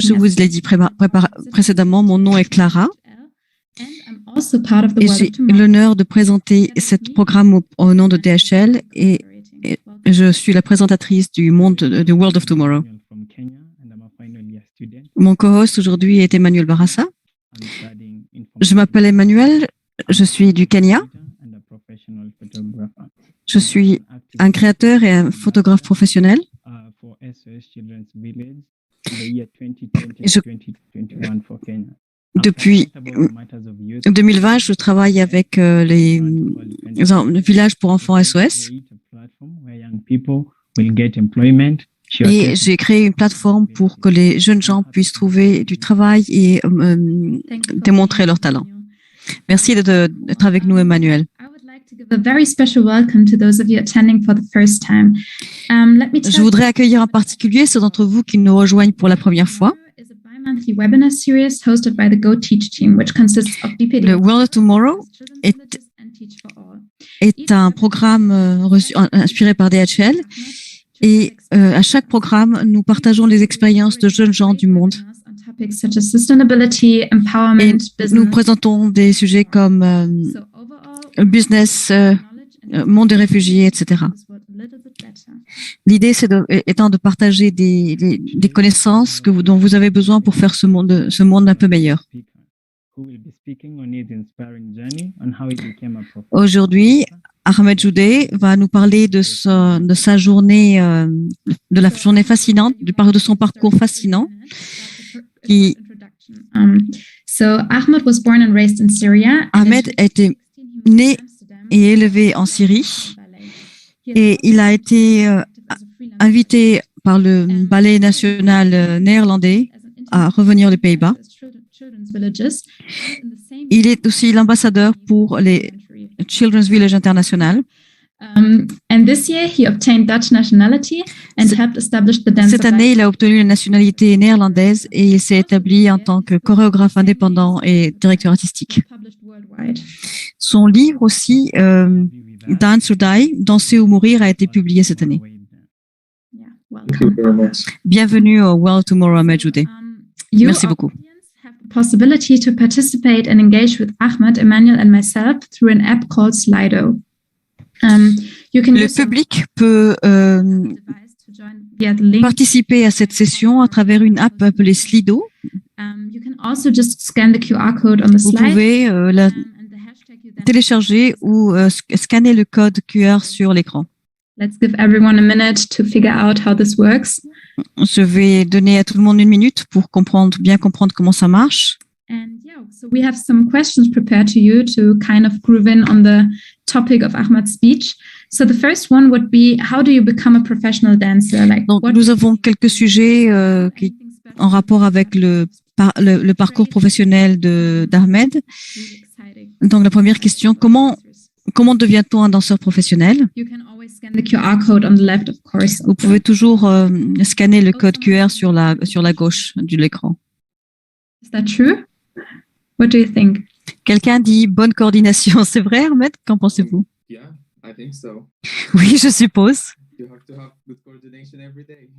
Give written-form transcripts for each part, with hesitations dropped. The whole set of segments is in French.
Je vous l'ai dit précédemment, mon nom est Clara et j'ai l'honneur de présenter ce programme au nom de DHL et je suis la présentatrice du monde de World of Tomorrow. Mon co-host aujourd'hui est Emmanuel Barassa. Je m'appelle Emmanuel, je suis du Kenya. Je suis un créateur et un photographe professionnel. Depuis 2020, je travaille avec les villages pour enfants SOS. Et j'ai créé une plateforme pour que les jeunes gens puissent trouver du travail et démontrer leur talent. Merci d'être avec nous, Emmanuel. Je voudrais accueillir en particulier ceux d'entre vous qui nous rejoignent pour la première fois. Le World of Tomorrow est un programme inspiré par DHL et à chaque programme, nous partageons les expériences de jeunes gens du monde. Et nous présentons des sujets comme business, monde des réfugiés, etc. L'idée étant de partager des connaissances dont vous avez besoin pour faire ce monde un peu meilleur. Aujourd'hui, Ahmed Joudeh va nous parler de sa journée, de la journée fascinante, de son parcours fascinant. Ahmed a été né et élevé en Syrie et il a été invité par le ballet national néerlandais à revenir aux Pays-Bas. Il est aussi l'ambassadeur pour les Children's Village International. Cette année, il a obtenu la nationalité néerlandaise et il s'est établi en tant que chorégraphe indépendant et directeur artistique. Son livre aussi, Dance or Die, Danser ou mourir, a été publié cette année. Bienvenue au World Tomorrow, Ahmed Joudeh. Merci beaucoup. Possibility to participate and engage with Ahmed, Emmanuel and myself through an app called Slido. Le public peut participer à cette session à travers une app appelée Slido. Vous pouvez la télécharger ou scanner le code QR sur l'écran. Let's give everyone a minute to figure out how this works. Je vais donner à tout le monde une minute pour bien comprendre comment ça marche. And yeah, so we have some questions prepared to you to kind of groove in on the topic of Ahmed's speech. So the first one would be, how do you become a professional dancer? Donc, nous avons quelques sujets en rapport avec le parcours professionnel d'Ahmed. Donc, la première question, comment devient-on un danseur professionnel? Vous pouvez toujours scanner le code QR sur la gauche de l'écran. Is that true? What do you think? Quelqu'un dit bonne coordination. C'est vrai, Ahmed? Qu'en pensez-vous? Yeah, I think so. Oui, je suppose. You have to have good coordination every day.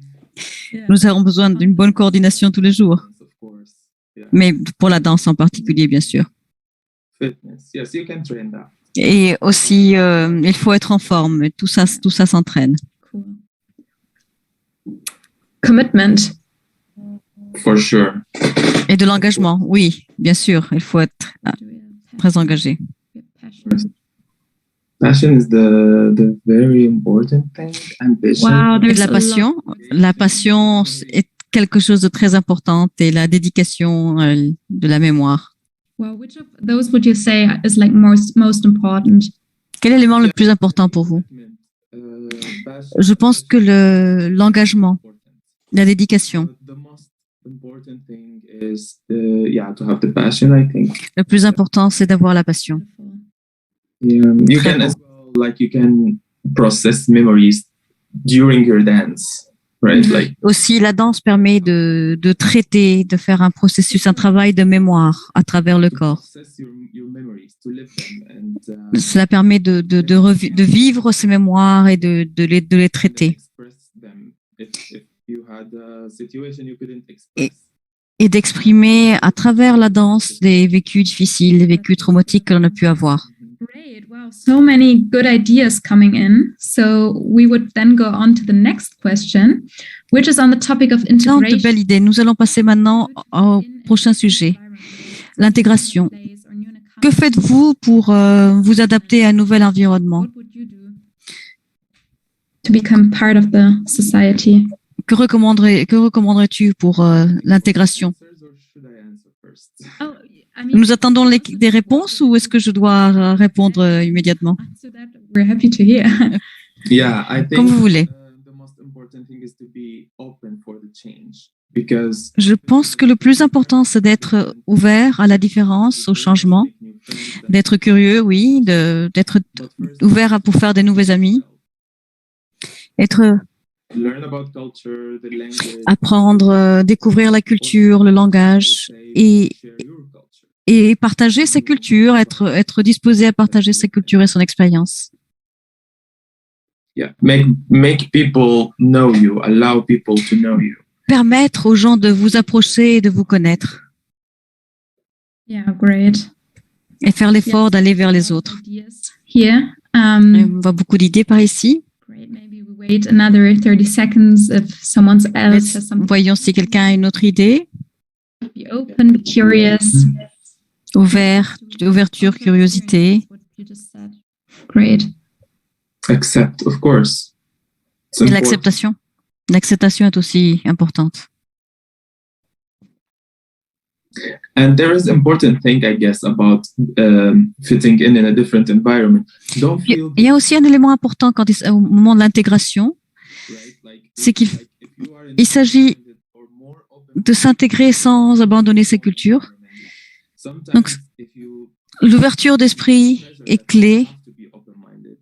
Nous avons besoin d'une bonne coordination tous les jours. Of course. Yeah. Mais pour la danse en particulier, bien sûr. Fitness. Yes, you can train that. Et aussi, il faut être en forme. Tout ça s'entraîne. Cool. Commitment. For sure. Et de l'engagement, oui, bien sûr. Il faut être très engagé. Passion is the very important thing. Ambition. Wow, De la passion. La passion est quelque chose de très important et la dédication de la mémoire. Well, which of those would you say is like most important? Quel est l'élément le plus important pour vous? Je pense que l'engagement, la dédication. Le plus important, c'est d'avoir la passion. You can process memories during your dance, right? Like aussi, la danse permet de traiter, de faire un processus, un travail de mémoire à travers le corps. Cela permet de vivre ces mémoires et de les traiter. et d'exprimer à travers la danse des vécus difficiles, des vécus traumatiques que l'on a pu avoir. Great. Wow. So many good ideas coming in. So we would then go on to the next question, which is on the topic of Tant de integration. belles idées. Nous allons passer maintenant au prochain sujet, l'intégration. Que faites-vous pour vous adapter à un nouvel environnement? What would you do to become part of the society? Que recommanderais-tu pour l'intégration? Oh, I mean, Nous attendons des réponses ou est-ce que je dois répondre immédiatement? answer that. We're happy to hear. Yeah, I think Comme vous voulez. The most important thing is to be open for the change because Je pense que le plus important, c'est d'être ouvert à la différence, au changement, d'être curieux, oui, d'être ouvert pour faire des nouveaux amis, être learn about culture, the language, apprendre, découvrir la culture, le langage et share your culture. et partager sa culture, être disposé à partager sa culture et son expérience. Yeah, make people know you, allow people to know you. Permettre aux gens de vous approcher et de vous connaître Yeah, great. et faire l'effort d'aller vers les autres. Ideas here. On voit beaucoup d'idées par ici. Great. Maybe we wait another 30 seconds if someone else has something. Voyons si quelqu'un a une autre idée. Be open, be curious. Ouverture, curiosité. What you just said. Great. Accept, of course. It's Et important. l'acceptation. L'acceptation est aussi importante. And there is important thing, I guess, about fitting in a different environment. Don't feel Il y a aussi un élément important au moment de l'intégration, right? Like, c'est qu'il like if you are in il s'agit or more open de s'intégrer sans abandonner sa culture. sometimes Donc, if you l'ouverture d'esprit est clé. to be open-minded,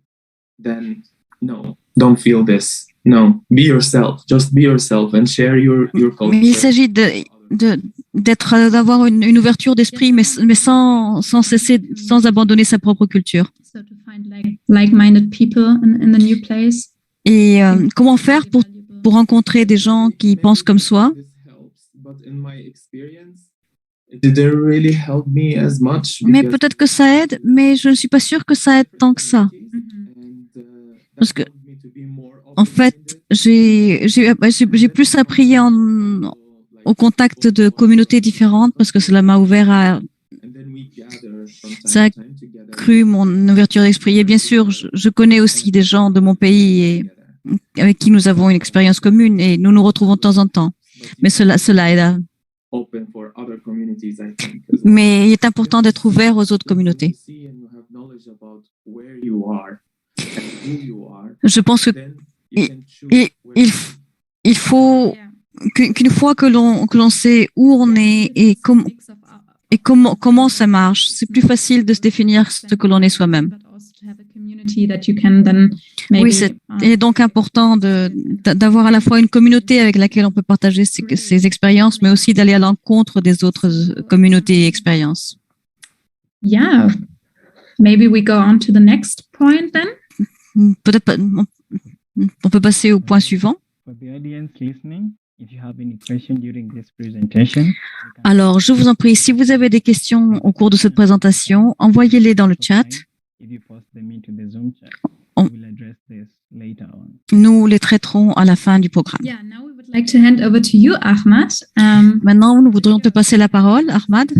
then no, don't feel this. No, be yourself. Just be yourself and share your culture. Mais il s'agit d'avoir une ouverture d'esprit, mais sans cesser, sans abandonner sa propre culture. So to find like-minded people in the new place. Et comment faire pour rencontrer des gens qui pensent comme soi? This helps, but in my experience, it didn't really help me as much. Mais because- peut-être que ça aide, mais je ne suis pas sûre que ça aide tant que ça. And, Parce que, that helped me to be more en fait, j'ai plus appris au contact de communautés différentes parce que cela m'a ouvert à And then we gather from time Ça a to time together. cru mon ouverture d'esprit. Et bien sûr, je connais aussi des gens de mon pays et avec qui nous avons une expérience commune et nous nous retrouvons de temps en temps. Mais cela aide. Open for other communities, I think. Mais il est important d'être ouvert aux autres communautés. See and you have knowledge about where you are and who you are, Je pense que then you can choose il, where il, il faut qu'une fois que l'on sait où on est et comment ça marche, c'est plus facile de se définir ce que l'on est soi-même. Oui, il est donc important d'avoir à la fois une communauté avec laquelle on peut partager ses expériences, mais aussi d'aller à l'encontre des autres communautés et expériences. Yeah. Maybe we go on to the next point then. Peut-être on peut passer au point suivant. For the audience listening, if you have any question during this presentation, you can Alors, je vous en prie, si vous avez des questions au cours de cette présentation, envoyez-les dans le chat. if you post them into the Zoom chat, On- we'll address this later on. Nous les traiterons à la fin du programme. Yeah, now we would like to hand over to you, Ahmad. Maintenant, nous voudrions te passer la parole, Ahmad.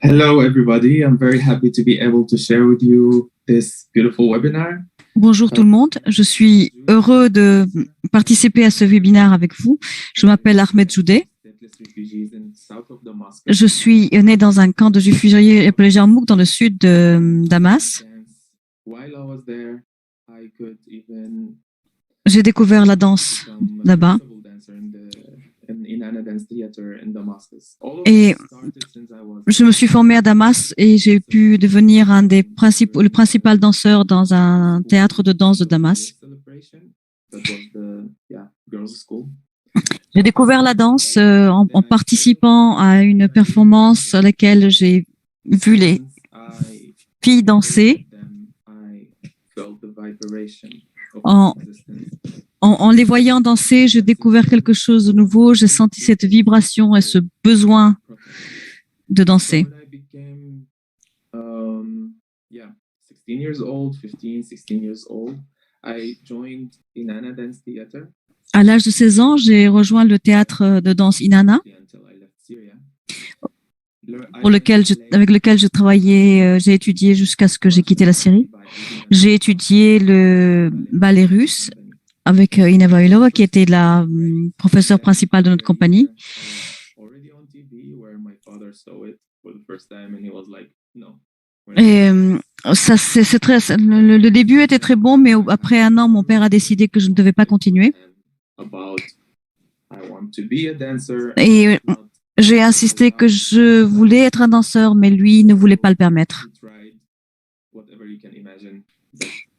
Hello, everybody. I'm very happy to be able to share with you this beautiful webinar. Bonjour tout le monde. Je suis heureux de participer à ce webinaire avec vous. Je m'appelle Ahmed Joudé. Je suis né dans un camp de réfugiés appelé Jarmouk dans le sud de Damas. J'ai découvert la danse là-bas. Et je me suis formée à Damas et j'ai pu devenir le principal danseur dans un théâtre de danse de Damas. J'ai découvert la danse en participant à une performance à laquelle j'ai vu les filles danser en en les voyant danser, j'ai découvert quelque chose de nouveau. J'ai senti cette vibration et ce besoin de danser. When I became, 16 years old, 15, 16 years old, I joined Inanna Dance Theater À l'âge de 16 ans, j'ai rejoint le théâtre de danse Inanna, until I left Syria. avec lequel je travaillais, j'ai étudié jusqu'à ce que j'ai quitté la Syrie. J'ai étudié le ballet russe avec Ina Vailova, qui était la professeure principale de notre compagnie. Et le début était très bon, mais après un an, mon père a décidé que je ne devais pas continuer. Et j'ai insisté que je voulais être un danseur, mais lui ne voulait pas le permettre.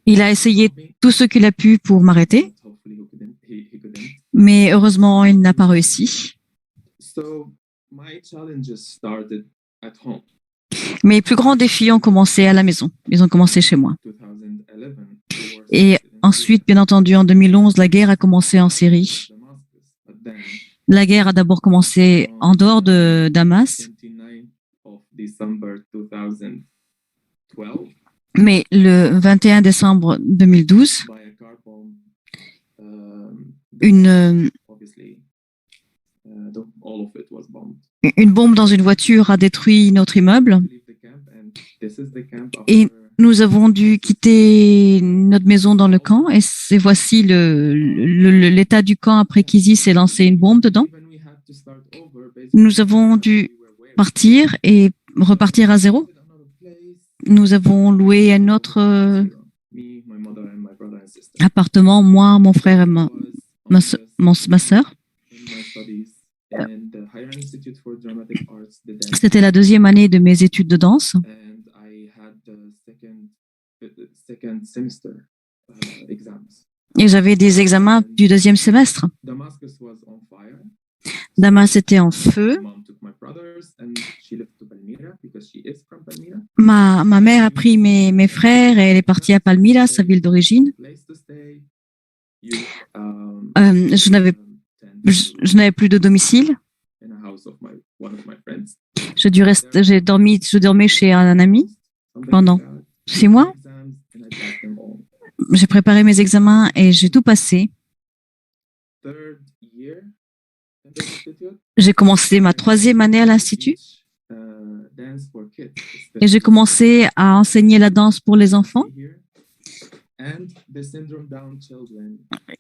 Il a essayé tout ce qu'il a pu pour m'arrêter, mais heureusement, il n'a pas réussi. Mes plus grands défis ont commencé à la maison. Ils ont commencé chez moi. Et ensuite, bien entendu, en 2011, la guerre a commencé en Syrie. La guerre a d'abord commencé en dehors de Damas. Mais le 21 décembre 2012, une bombe dans une voiture a détruit notre immeuble et nous avons dû quitter notre maison dans le camp et voici l'état du camp après qu'ISIS ait lancé une bombe dedans. Nous avons dû partir et repartir à zéro. Nous avons loué un autre appartement, moi, mon frère et ma sœur. C'était la deuxième année de mes études de danse. Et j'avais des examens du deuxième semestre. Damas était en feu. Ma mère a pris mes frères et elle est partie à Palmyra, sa ville d'origine. Je n'avais plus de domicile. Je dormais chez un ami pendant 6 mois. J'ai préparé mes examens et j'ai tout passé. J'ai commencé ma 3e année à l'Institut et j'ai commencé à enseigner la danse pour les enfants.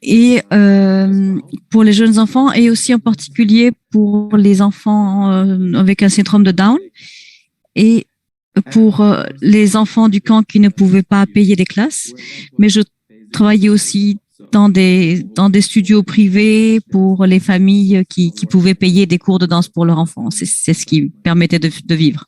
Et pour les jeunes enfants et aussi en particulier pour les enfants avec un syndrome de Down et pour les enfants du camp qui ne pouvaient pas payer des classes. Mais je travaillais aussi dans des studios privés pour les familles qui pouvaient payer des cours de danse pour leurs enfants. C'est ce qui permettait de vivre.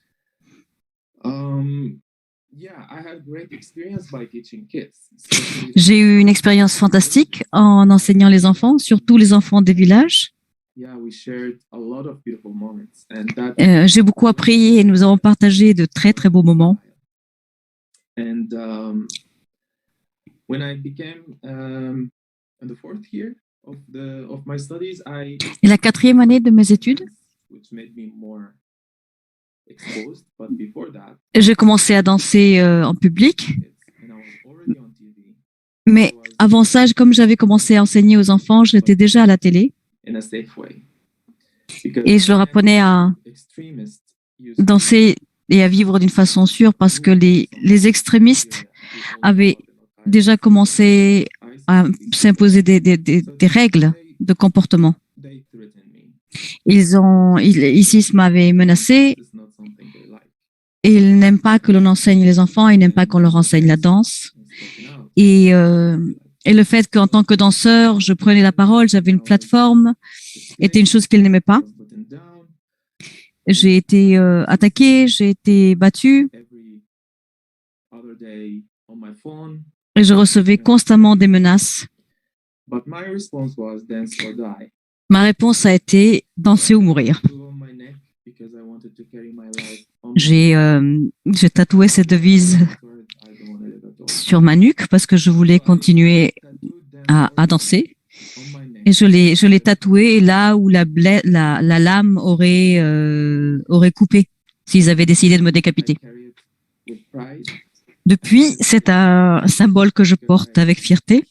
J'ai eu une expérience fantastique en enseignant les enfants, surtout les enfants des villages. J'ai beaucoup appris et nous avons partagé de très très beaux moments. Et la 4e année de mes études, j'ai commencé à danser en public. Mais avant ça, comme j'avais commencé à enseigner aux enfants, j'étais déjà à la télé. Et je leur apprenais à danser et à vivre d'une façon sûre parce que les extrémistes avaient déjà commencé à s'imposer des règles de comportement. ISIS m'avait menacé. Et ils n'aiment pas que l'on enseigne les enfants, ils n'aiment pas qu'on leur enseigne la danse. Et le fait qu'en tant que danseur, je prenais la parole, j'avais une plateforme, était une chose qu'ils n'aimaient pas. J'ai été attaquée, j'ai été battue. Et je recevais constamment des menaces. Ma réponse a été danser ou mourir. J'ai tatoué cette devise sur ma nuque parce que je voulais continuer à danser. Et je l'ai tatoué là où la lame aurait coupé s'ils avaient décidé de me décapiter. Depuis, c'est un symbole que je porte avec fierté.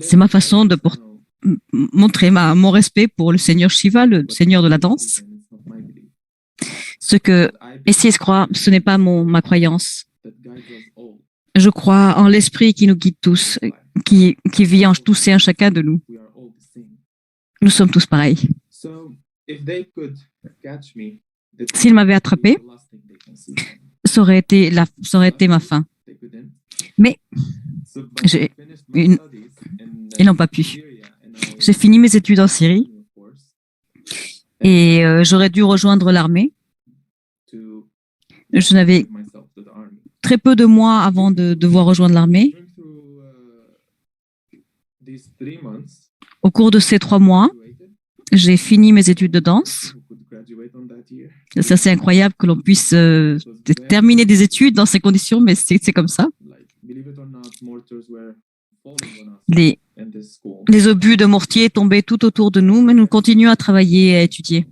C'est ma façon de montrer mon respect pour le Seigneur Shiva, le Seigneur de la danse. Ce que Essis croit, ce n'est pas ma croyance. Je crois en l'esprit qui nous guide tous, qui vit en tous et en chacun de nous. Nous sommes tous pareils. S'ils m'avaient attrapé, ça aurait été ma fin. Mais ils n'ont pas pu. J'ai fini mes études en Syrie et j'aurais dû rejoindre l'armée. Je n'avais très peu de mois avant de devoir rejoindre l'armée. Au cours de ces 3 mois, j'ai fini mes études de danse. C'est assez incroyable que l'on puisse terminer des études dans ces conditions, mais c'est comme ça. Les obus de mortier tombaient tout autour de nous, mais nous continuons à travailler et à étudier.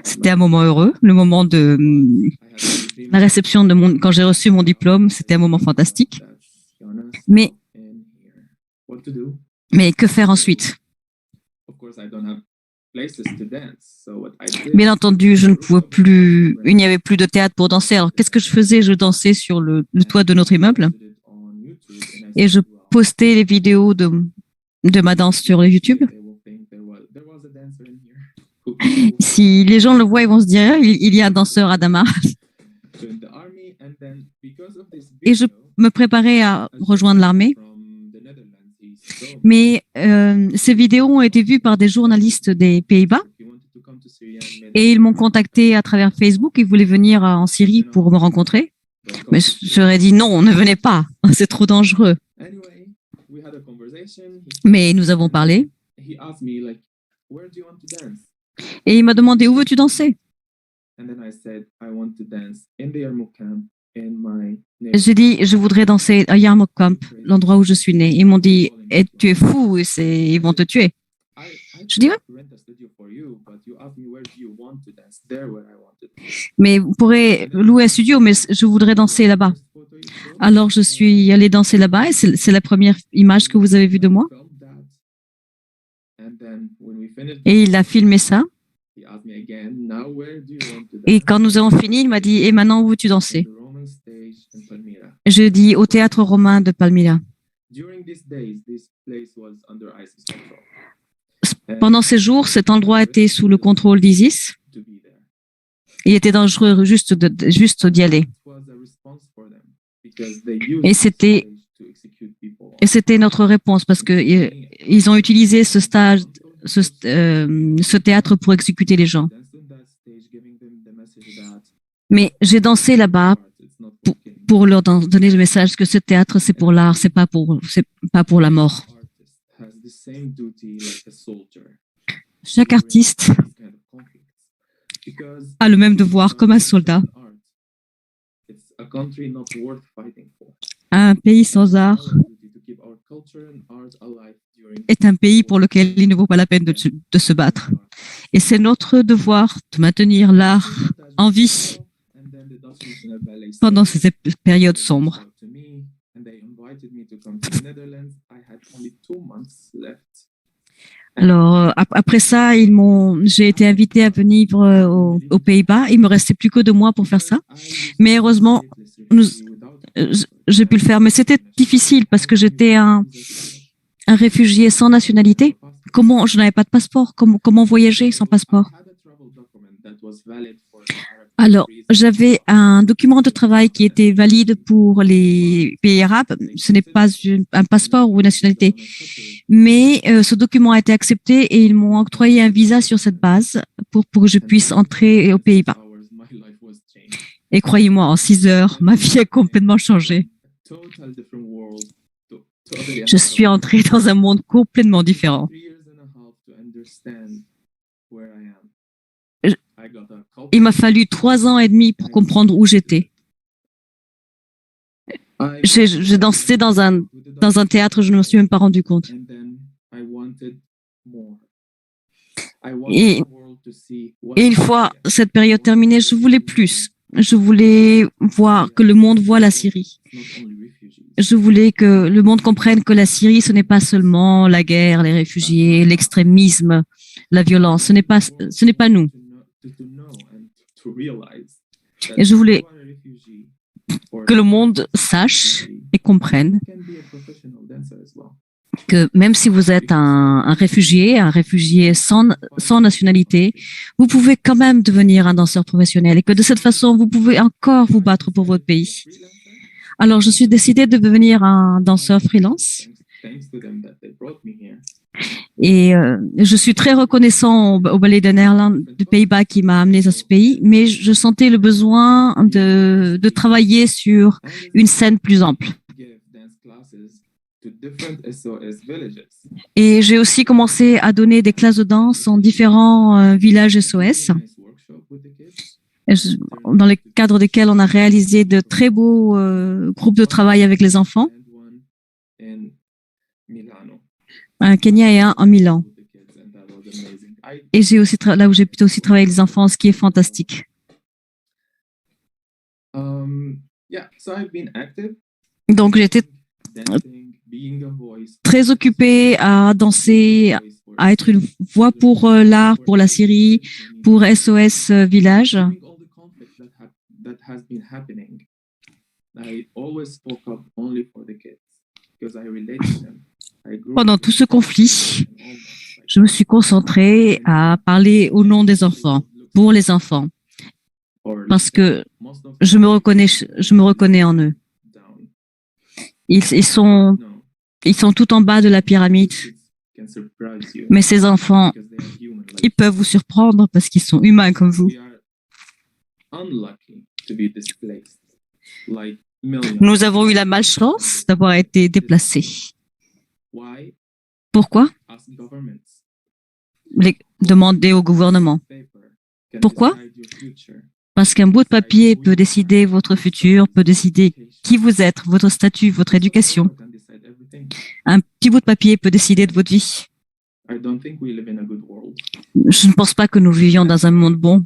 C'était un moment heureux, le moment de la réception quand j'ai reçu mon diplôme, c'était un moment fantastique. Mais que faire ensuite? Bien entendu, je ne pouvais plus, il n'y avait plus de théâtre pour danser. Alors, qu'est-ce que je faisais? Je dansais sur le toit de notre immeuble et je postais les vidéos de ma danse sur YouTube. Si les gens le voient, ils vont se dire, il y a un danseur à Damas. Et je me préparais à rejoindre l'armée. Mais ces vidéos ont été vues par des journalistes des Pays-Bas et ils m'ont contacté à travers Facebook. Ils voulaient venir en Syrie pour me rencontrer. Mais j'aurais dit non, ne venez pas, c'est trop dangereux. Mais nous avons parlé. Et il m'a demandé où veux-tu danser? J'ai dit, je voudrais danser à Yarmouk Camp, l'endroit où je suis né. Ils m'ont dit, tu es fou, ils vont te tuer. Je dis, ouais. Mais vous pourrez louer un studio, mais je voudrais danser là-bas. Alors, je suis allée danser là-bas et c'est la première image que vous avez vue de moi. Et il a filmé ça. Et quand nous avons fini, il m'a dit, et maintenant, où veux-tu danser? Je dis au théâtre romain de Palmyra. Pendant ces jours, cet endroit était sous le contrôle d'ISIS. Il était dangereux juste d'y aller. Et c'était notre réponse parce que ils ont utilisé ce théâtre pour exécuter les gens. Mais j'ai dansé là-bas pour leur donner le message que ce théâtre, c'est pour l'art, c'est pas pour la mort. Chaque artiste a le même devoir comme un soldat. Un pays sans art est un pays pour lequel il ne vaut pas la peine de se battre. Et c'est notre devoir de maintenir l'art en vie pendant ces périodes sombres. Alors, après ça, j'ai été invitée à venir aux Pays-Bas. Il me restait plus que 2 mois pour faire ça. Mais heureusement, j'ai pu le faire. Mais c'était difficile parce que j'étais un réfugié sans nationalité. Je n'avais pas de passeport. Comment voyager sans passeport? Alors, j'avais un document de travail qui était valide pour les pays arabes. Ce n'est pas un passeport ou une nationalité. Mais ce document a été accepté et ils m'ont octroyé un visa sur cette base pour que je puisse entrer aux Pays-Bas. Et croyez-moi, en 6 heures, ma vie a complètement changé. Je suis entrée dans un monde complètement différent. Il m'a fallu 3 ans et demi pour comprendre où j'étais. J'ai dansé dans un théâtre, je ne me suis même pas rendu compte. Et une fois cette période terminée, je voulais plus. Je voulais voir que le monde voit la Syrie. Je voulais que le monde comprenne que la Syrie, ce n'est pas seulement la guerre, les réfugiés, l'extrémisme, la violence. Ce n'est pas nous. Et je voulais que le monde sache et comprenne que même si vous êtes un réfugié sans nationalité, vous pouvez quand même devenir un danseur professionnel et que de cette façon, vous pouvez encore vous battre pour votre pays. Alors, je suis décidée de devenir un danseur freelance. Et je suis très reconnaissant au Ballet de Néerlande du Pays-Bas qui m'a amené à ce pays, mais je sentais le besoin de travailler sur une scène plus ample. Et j'ai aussi commencé à donner des classes de danse en différents villages SOS, dans le cadre desquels on a réalisé de très beaux groupes de travail avec les enfants. Un Kenya et un en Milan. Et j'ai aussi là où j'ai pu aussi travailler avec les enfants, ce qui est fantastique. Donc j'étais très occupée à danser, à être une voix pour l'art, pour la Syrie, pour SOS Village. Pendant tout ce conflit, je me suis concentrée à parler au nom des enfants, pour les enfants, parce que je me reconnais en eux. Ils sont tout en bas de la pyramide, mais ces enfants, ils peuvent vous surprendre parce qu'ils sont humains comme vous. Nous avons eu la malchance d'avoir été déplacés. Pourquoi? Demandez au gouvernement. Pourquoi? Parce qu'un bout de papier peut décider votre futur, peut décider qui vous êtes, votre statut, votre éducation. Un petit bout de papier peut décider de votre vie. Je ne pense pas que nous vivions dans un monde bon.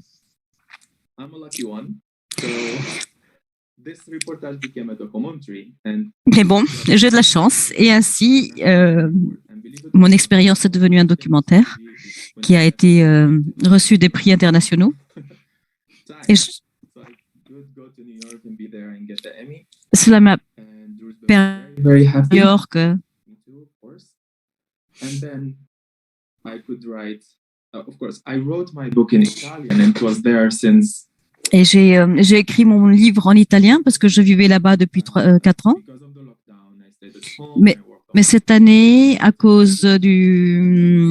Mais bon, j'ai de la chance et ainsi, mon expérience est devenue un documentaire qui a été reçu des prix internationaux. Et cela m'a permis à New York. Et j'ai écrit mon livre en italien parce que je vivais là-bas depuis 4 ans. Mais cette année, à cause du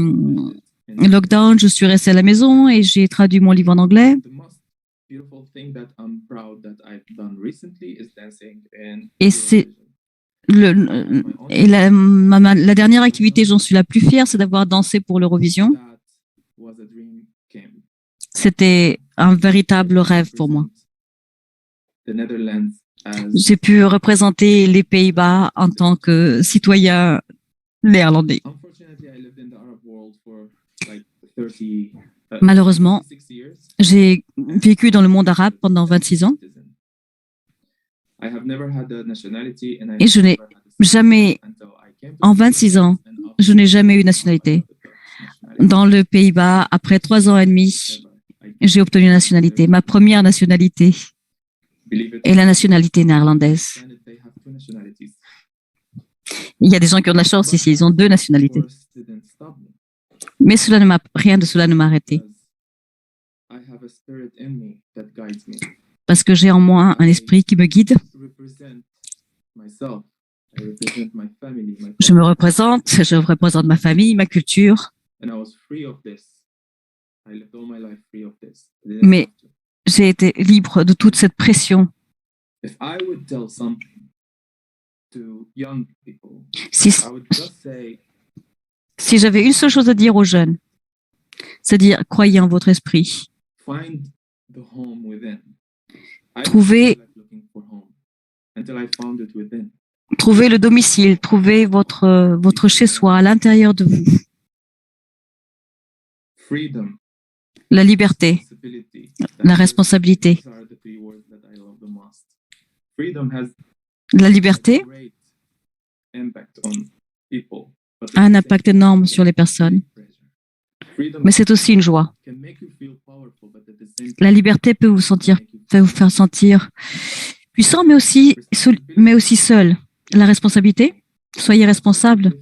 lockdown, je suis restée à la maison et j'ai traduit mon livre en anglais. Et c'est la dernière activité, j'en suis la plus fière, c'est d'avoir dansé pour l'Eurovision. C'était un véritable rêve pour moi. J'ai pu représenter les Pays-Bas en tant que citoyen néerlandais. Malheureusement, j'ai vécu dans le monde arabe pendant 26 ans et je n'ai jamais, en 26 ans, je n'ai jamais eu de nationalité. Dans le Pays-Bas, après 3 ans et demi, j'ai obtenu la nationalité, ma première nationalité est la nationalité néerlandaise. Il y a des gens qui ont de la chance ici, ils ont 2 nationalités. Mais rien de cela ne m'a arrêté. Parce que j'ai en moi un esprit qui me guide. Je représente ma famille, ma culture. Mais j'ai été libre de toute cette pression. Si j'avais une seule chose à dire aux jeunes, c'est dire croyez en votre esprit, find the home within. I Trouvez- was looking for home until I found it within. Trouvez le domicile, trouvez votre chez-soi à l'intérieur de vous. Freedom, La liberté, responsibility, la responsabilité. these are the three words that I love the most. Freedom has La liberté a great impact on people, but a un impact énorme sur les personnes, mais c'est aussi une joie. La liberté peut vous faire sentir puissant, mais aussi seul. La responsabilité, soyez responsable.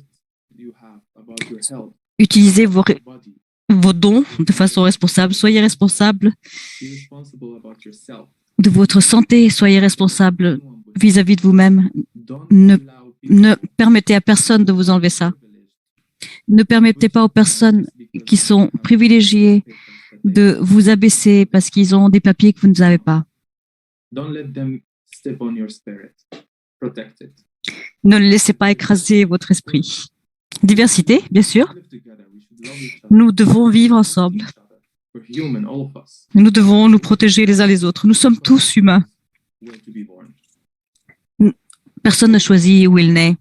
Utilisez vos dons de façon responsable. Soyez responsable de votre santé. Soyez responsable vis-à-vis de vous-même. Ne permettez à personne de vous enlever ça. Ne permettez pas aux personnes qui sont privilégiées de vous abaisser parce qu'ils ont des papiers que vous n'avez pas. Ne laissez pas écraser votre esprit. Diversité, bien sûr. Nous devons vivre ensemble. Nous devons nous protéger les uns les autres. Nous sommes tous humains. Personne n'a choisi où il naît.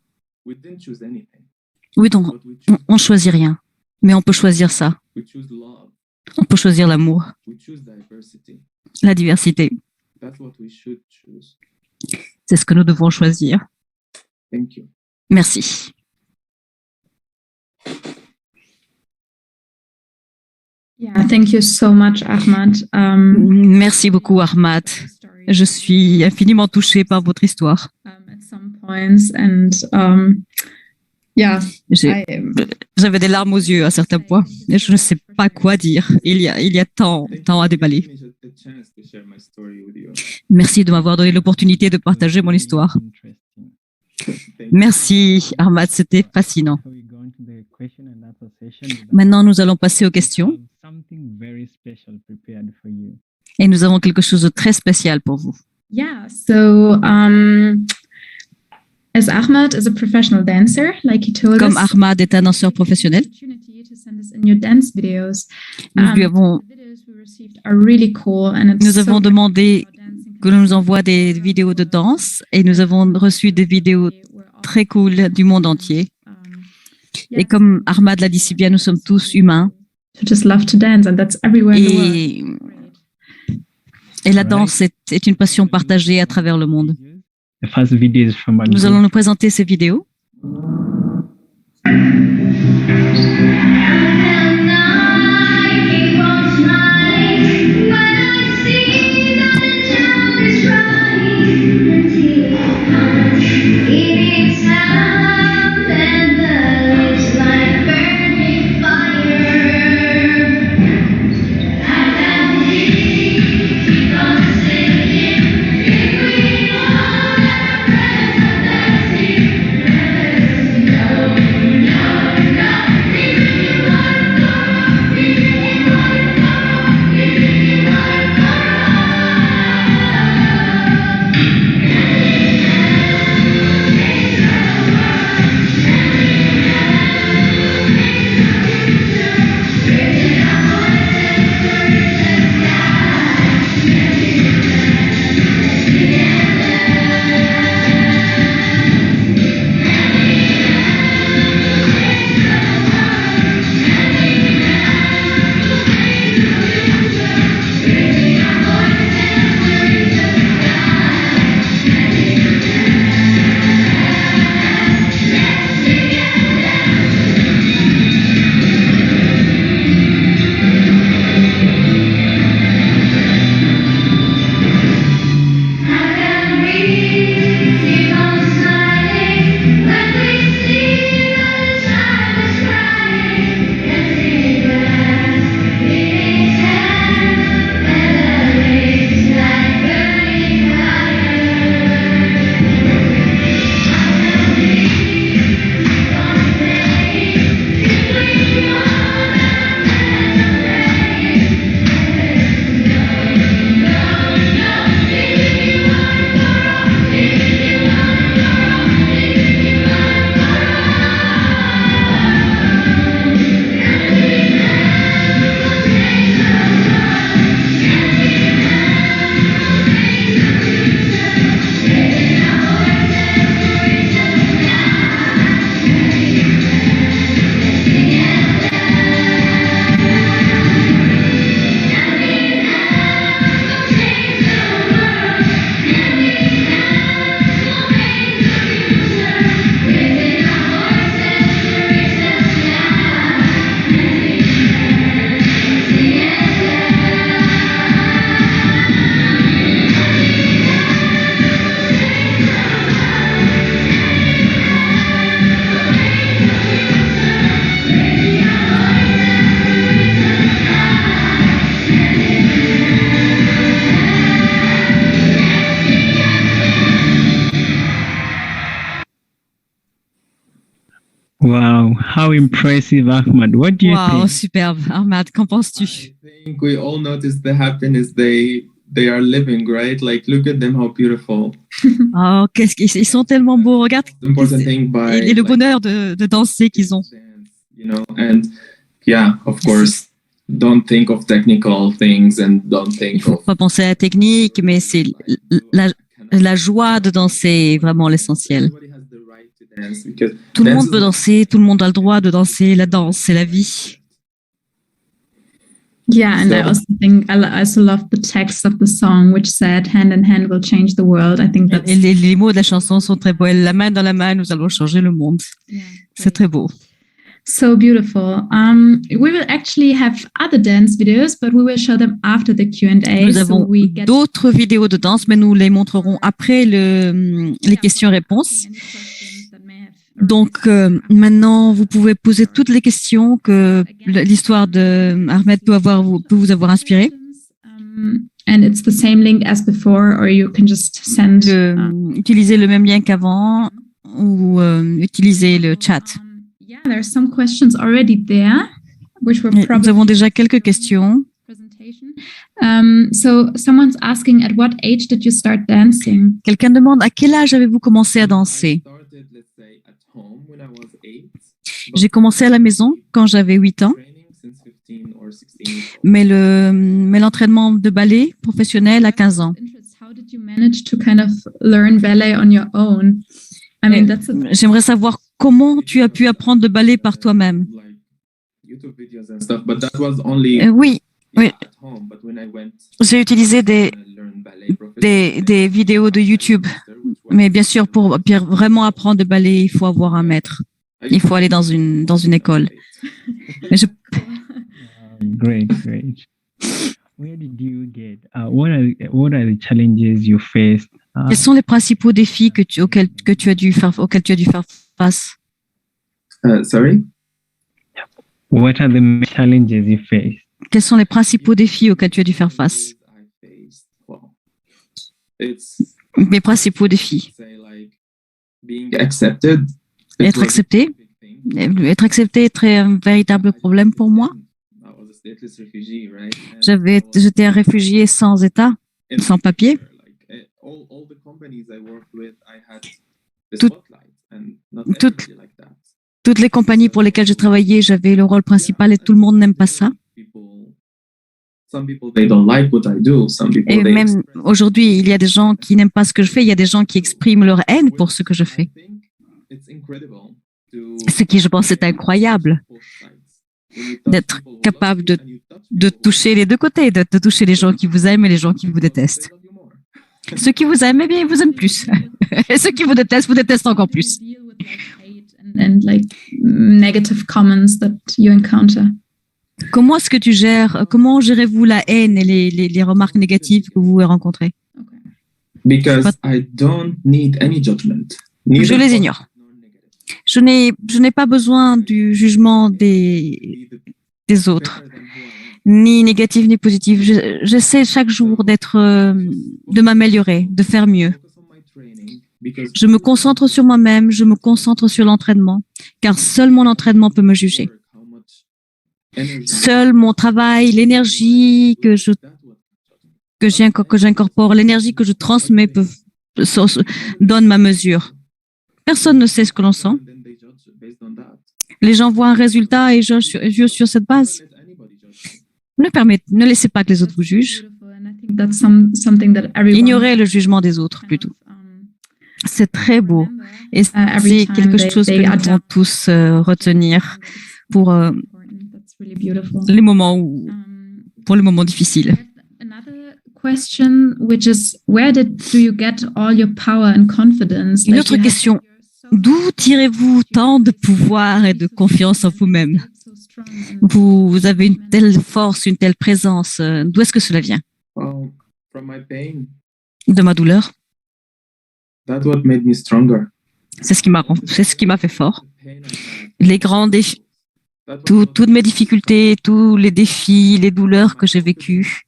Oui, donc, on ne choisit rien. Mais on peut choisir ça. On peut choisir l'amour, la diversité. C'est ce que nous devons choisir. Merci. Yeah, thank you so much, Ahmad. Merci beaucoup, Ahmad. Je suis infiniment touchée par votre histoire. At some points, and yeah, J'avais des larmes aux yeux à certains points et je ne sais pas quoi dire. Il y a tant à déballer. Merci de m'avoir donné l'opportunité de partager mon histoire. Merci, Ahmad, c'était fascinant. Maintenant, nous allons passer aux questions et nous avons quelque chose de très spécial pour vous. Yeah, so as Ahmad is a professional dancer, like he told Comme us, Ahmad est un danseur professionnel, opportunity to send us in your dance videos. nous lui avons The videos we received are really cool, and it's Nous avons so demandé how dancing que l'on nous envoie des vidéos de danse et nous avons reçu des vidéos très cool du monde entier. Et comme Ahmad l'a dit si bien, nous sommes tous humains to just love to dance, and that's everywhere in the world. et la danse est une passion partagée à travers le monde. The first video is from Nous allons nous présenter ces vidéos. Wow, how impressive, Ahmad. What do you Waouh, think? superbe. Ahmad, qu'en penses-tu? I think we all notice the happiness they are living, right? Like, look at them, how beautiful. Oh, qu'est-ce qu'ils ils sont tellement beaux. Regarde The important thing by et le like, bonheur de danser qu'ils ont. dance, you know, and yeah, of course, don't think of technical things and don't Il think faut of pas penser à la technique, mais c'est la joie de danser est vraiment l'essentiel. everybody has the right to dance because Tout le dance monde is peut like- danser, tout le monde a le droit de danser. La danse, c'est la vie. Yeah, and I So- also think I also love the text of the song, which said, "Hand in hand will change the world." I think that's Et les mots de la chanson sont très beaux. La main dans la main, nous allons changer le monde. yeah, C'est très beau. so beautiful. We will actually have other dance videos, but we will show them after the Q&A. Nous So avons we get d'autres vidéos de danse, mais nous les montrerons après les questions-réponses. Donc maintenant, vous pouvez poser toutes les questions que l'histoire de Ahmed peut vous avoir inspiré. And it's the same link as before, or you can just send. Utilisez le même lien qu'avant ou utilisez le chat. Yeah, there are some questions already there, which were Nous probably avons déjà quelques questions. presentation. So someone's asking, at what age did you start dancing? Quelqu'un demande à quel âge avez-vous commencé à danser? I started, let's say, at home when I was 8. J'ai commencé à la maison quand j'avais 8 ans, Training since 15 or 16 years old. mais l'entraînement de ballet professionnel à 15 ans. How did you manage to kind of learn ballet on your own? I mean, that's a J'aimerais savoir comment tu as pu apprendre le ballet par toi-même. Like YouTube videos and stuff, but that was only Oui, oui. at home. But when I went j'ai utilisé to learn ballet professionally, des vidéos de YouTube. Mais bien sûr, pour vraiment apprendre le ballet, il faut avoir un maître. Il faut aller dans une école. Mais je- Great, great. Where did you get? What are the challenges you faced? Quels sont les principaux défis auxquels tu as dû faire face? Sorry? What are the main challenges you faced? Quels sont les principaux défis auxquels tu as dû faire face? I faced, well, it's Mes principaux défis. say like being accepted. It Être was a accepté. big thing. Être accepté est un véritable problème pour moi. I was a stateless refugee, right? And J'étais un réfugié sans état, in sans papier. like all the companies I worked with, I had the Tout- spotlight, and not tout- everybody like that. Toutes les compagnies pour lesquelles j'ai travaillé, j'avais le rôle principal et tout le monde n'aime pas ça. Some people they don't like what I do. Some people Et they même express- aujourd'hui, il y a des gens qui n'aiment pas ce que je fais. Il y a des gens qui expriment leur haine pour ce que je fais. I think it's incredible to- Ce qui, je pense, est incroyable d'être capable de toucher les deux côtés, de toucher les gens qui vous aiment et les gens qui vous détestent. Ceux qui vous aiment, eh bien, ils vous aiment plus. Et ceux qui vous détestent encore plus. deal with like hate and like negative comments that you encounter. Comment est-ce que comment gérez-vous la haine et les remarques négatives que vous rencontrez? Okay. Because I don't need any judgment. Je les ignore. Je n'ai pas besoin du jugement des autres, ni négatif ni positif. J'essaie chaque jour de m'améliorer, de faire mieux. Je me concentre sur moi-même, je me concentre sur l'entraînement, car seul mon entraînement peut me juger. Seul mon travail, l'énergie que j'incorpore, l'énergie que je transmets donne ma mesure. Personne ne sait ce que l'on sent. Les gens voient un résultat et jugent sur cette base. Ne laissez pas que les autres vous jugent. And I think that's something that everyone Ignorez le jugement des autres kind plutôt. of, C'est très beau. remember. Et every c'est time quelque they- chose que they nous devons adapt. tous retenir pour Important. That's really beautiful. les moments pour les moments I difficiles. have another question, which is, where do you get all your power and confidence? Une Like, autre you have- question. you're so D'où tirez-vous tant de pouvoir et de confiance en vous-même? so strong and- Vous avez une telle force, une telle présence. D'où est-ce que cela vient? Well, from my pain, De ma douleur. that's what made me stronger. C'est ce qui m'a fait fort. The pain I had, Les grands défis, that was toutes mes difficultés, tous les défis, les douleurs que j'ai vécues,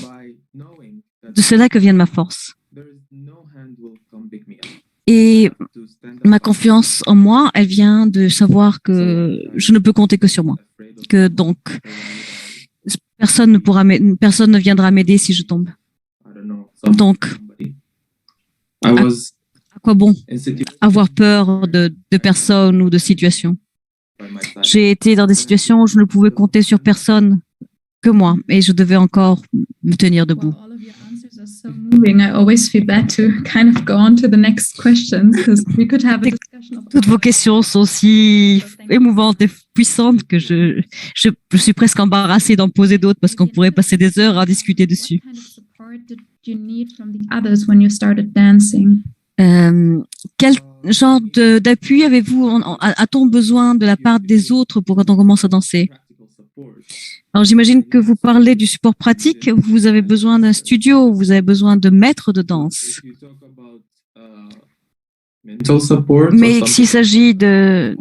by knowing that de cela que vient ma force. there is no hand will come pick me up. Et ma confiance en moi, elle vient de savoir que je ne peux compter que sur moi. Que donc, personne ne viendra m'aider si je tombe. Donc, à quoi bon avoir peur de personnes ou de situations? J'ai été dans des situations où je ne pouvais compter sur personne que moi et je devais encore me tenir debout. Toutes vos questions sont si émouvantes et puissantes que je suis presque embarrassée d'en poser d'autres parce qu'on pourrait passer des heures à discuter dessus. Quel genre d'appui avez-vous? A-t-on besoin de la part des autres pour quand on commence à danser? Alors j'imagine que vous parlez du support pratique. Vous avez besoin d'un studio, vous avez besoin de maîtres de danse. Mais s'il s'agit de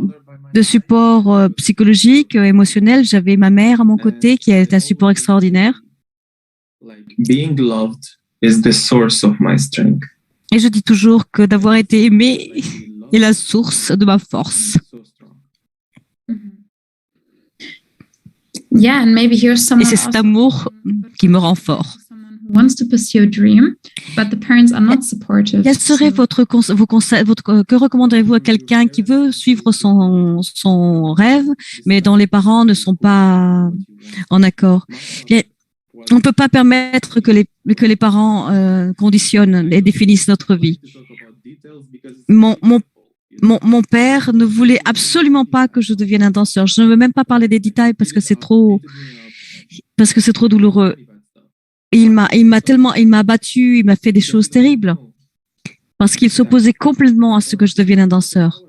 support psychologique, émotionnel, j'avais ma mère à mon côté qui a été un support extraordinaire. Et je dis toujours que d'avoir été aimé est la source de ma force. Et c'est cet amour qui me rend fort. Quel serait votre conseil, que recommanderez-vous à quelqu'un qui veut suivre son rêve, mais dont les parents ne sont pas en accord? On ne peut pas permettre que les parents conditionnent et définissent notre vie. Mon père ne voulait absolument pas que je devienne un danseur. Je ne veux même pas parler des détails parce que c'est trop douloureux. Et il m'a battu, il m'a fait des choses terribles parce qu'il s'opposait complètement à ce que je devienne un danseur.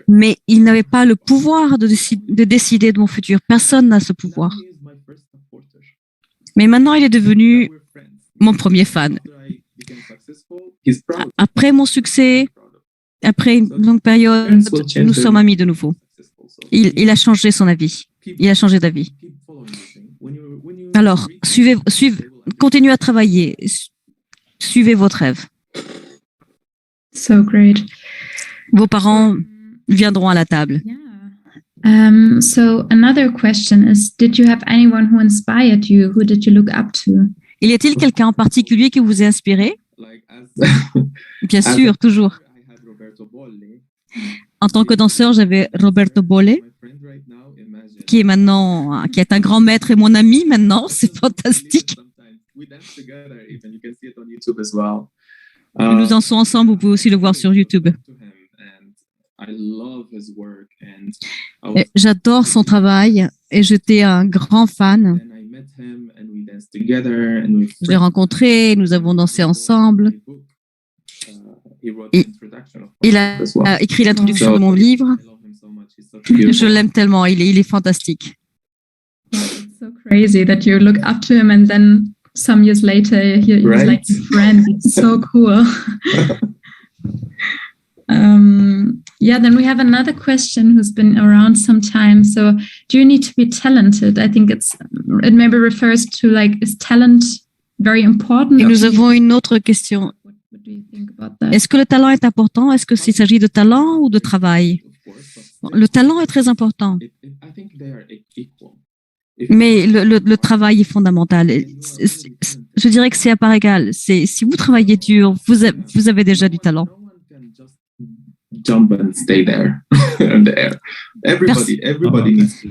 Mais il n'avait pas le pouvoir de décider de mon futur. Personne n'a ce pouvoir. Mais maintenant, il est devenu mon premier fan. Après mon succès, après une longue période, nous sommes amis de nouveau. Il a changé son avis. Il a changé d'avis. Alors, continuez à travailler. Suivez votre rêve. So great. Vos parents viendront à la table. So another question is, did you have anyone who inspired you? Who did you look up to? Y a-t-il quelqu'un en particulier qui vous a inspiré? Bien sûr, toujours. En tant que danseur, j'avais Roberto Bolle, qui est un grand maître et mon ami maintenant. C'est fantastique. Nous dansons ensemble. Vous pouvez aussi le voir sur YouTube. J'adore son travail et j'étais un grand fan. Je l'ai rencontré, nous avons dansé ensemble. Il a écrit l'introduction de mon livre. Je l'aime tellement, il est fantastique. It's so crazy that you look up to him and then some years later he was like a friend. It's so cool. Then we have another question who's been around some time. So, do you need to be talented? I think it maybe refers to like, is talent very important? Et nous avons une autre question. What do you think about that? Est-ce que le talent est important? Est-ce qu'il s'agit de talent ou de travail? Le talent est très important. Mais le travail est fondamental. Je dirais que c'est à part égale. Si vous travaillez dur, vous avez déjà du talent.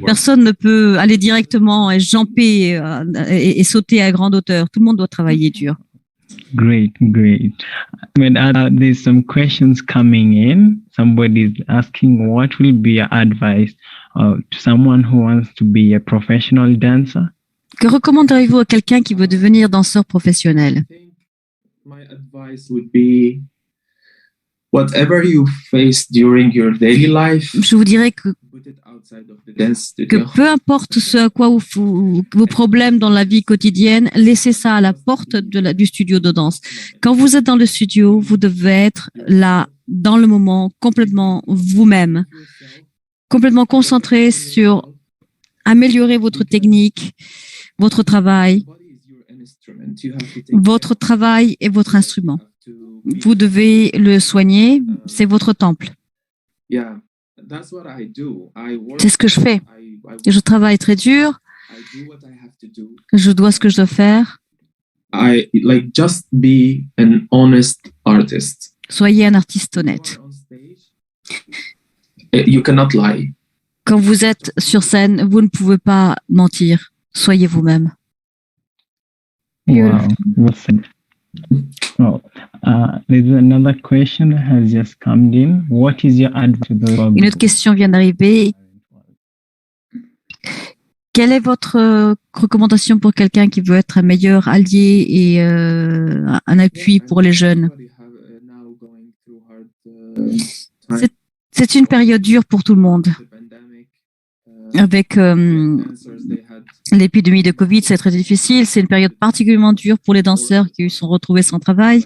Personne ne peut aller directement et jumper et sauter à grande hauteur. Tout le monde doit travailler dur. Great. But there's some questions coming in. Somebody's asking, what will be your advice to someone who wants to be a professional dancer? Que recommanderiez-vous à quelqu'un qui veut devenir danseur professionnel? My advice would be, whatever you face during your daily life, je vous dirais que peu importe ce à quoi vos problèmes dans la vie quotidienne, laissez ça à la porte du studio de danse. Quand vous êtes dans le studio, vous devez être là, dans le moment, complètement vous-même, complètement concentré sur améliorer votre technique, votre travail. Votre travail est votre instrument. vous devez le soigner, c'est votre temple. Yeah, that's what I do. I work. C'est ce que je fais. Je travaille très dur, I do what I have to do. je dois ce que je dois faire. I like just be an honest artist. Soyez un artiste honnête. On stage, you cannot lie. Quand vous êtes sur scène, vous ne pouvez pas mentir. Soyez vous-même. Wow, well said. Oh, there's another question that has just come in. What is your advice to the Une autre question vient d'arriver. Quelle est votre recommandation pour quelqu'un qui veut être un meilleur allié et un appui pour les jeunes? C'est une période dure pour tout le monde. Avec l'épidémie de Covid, c'est très difficile. C'est une période particulièrement dure pour les danseurs qui se sont retrouvés sans travail.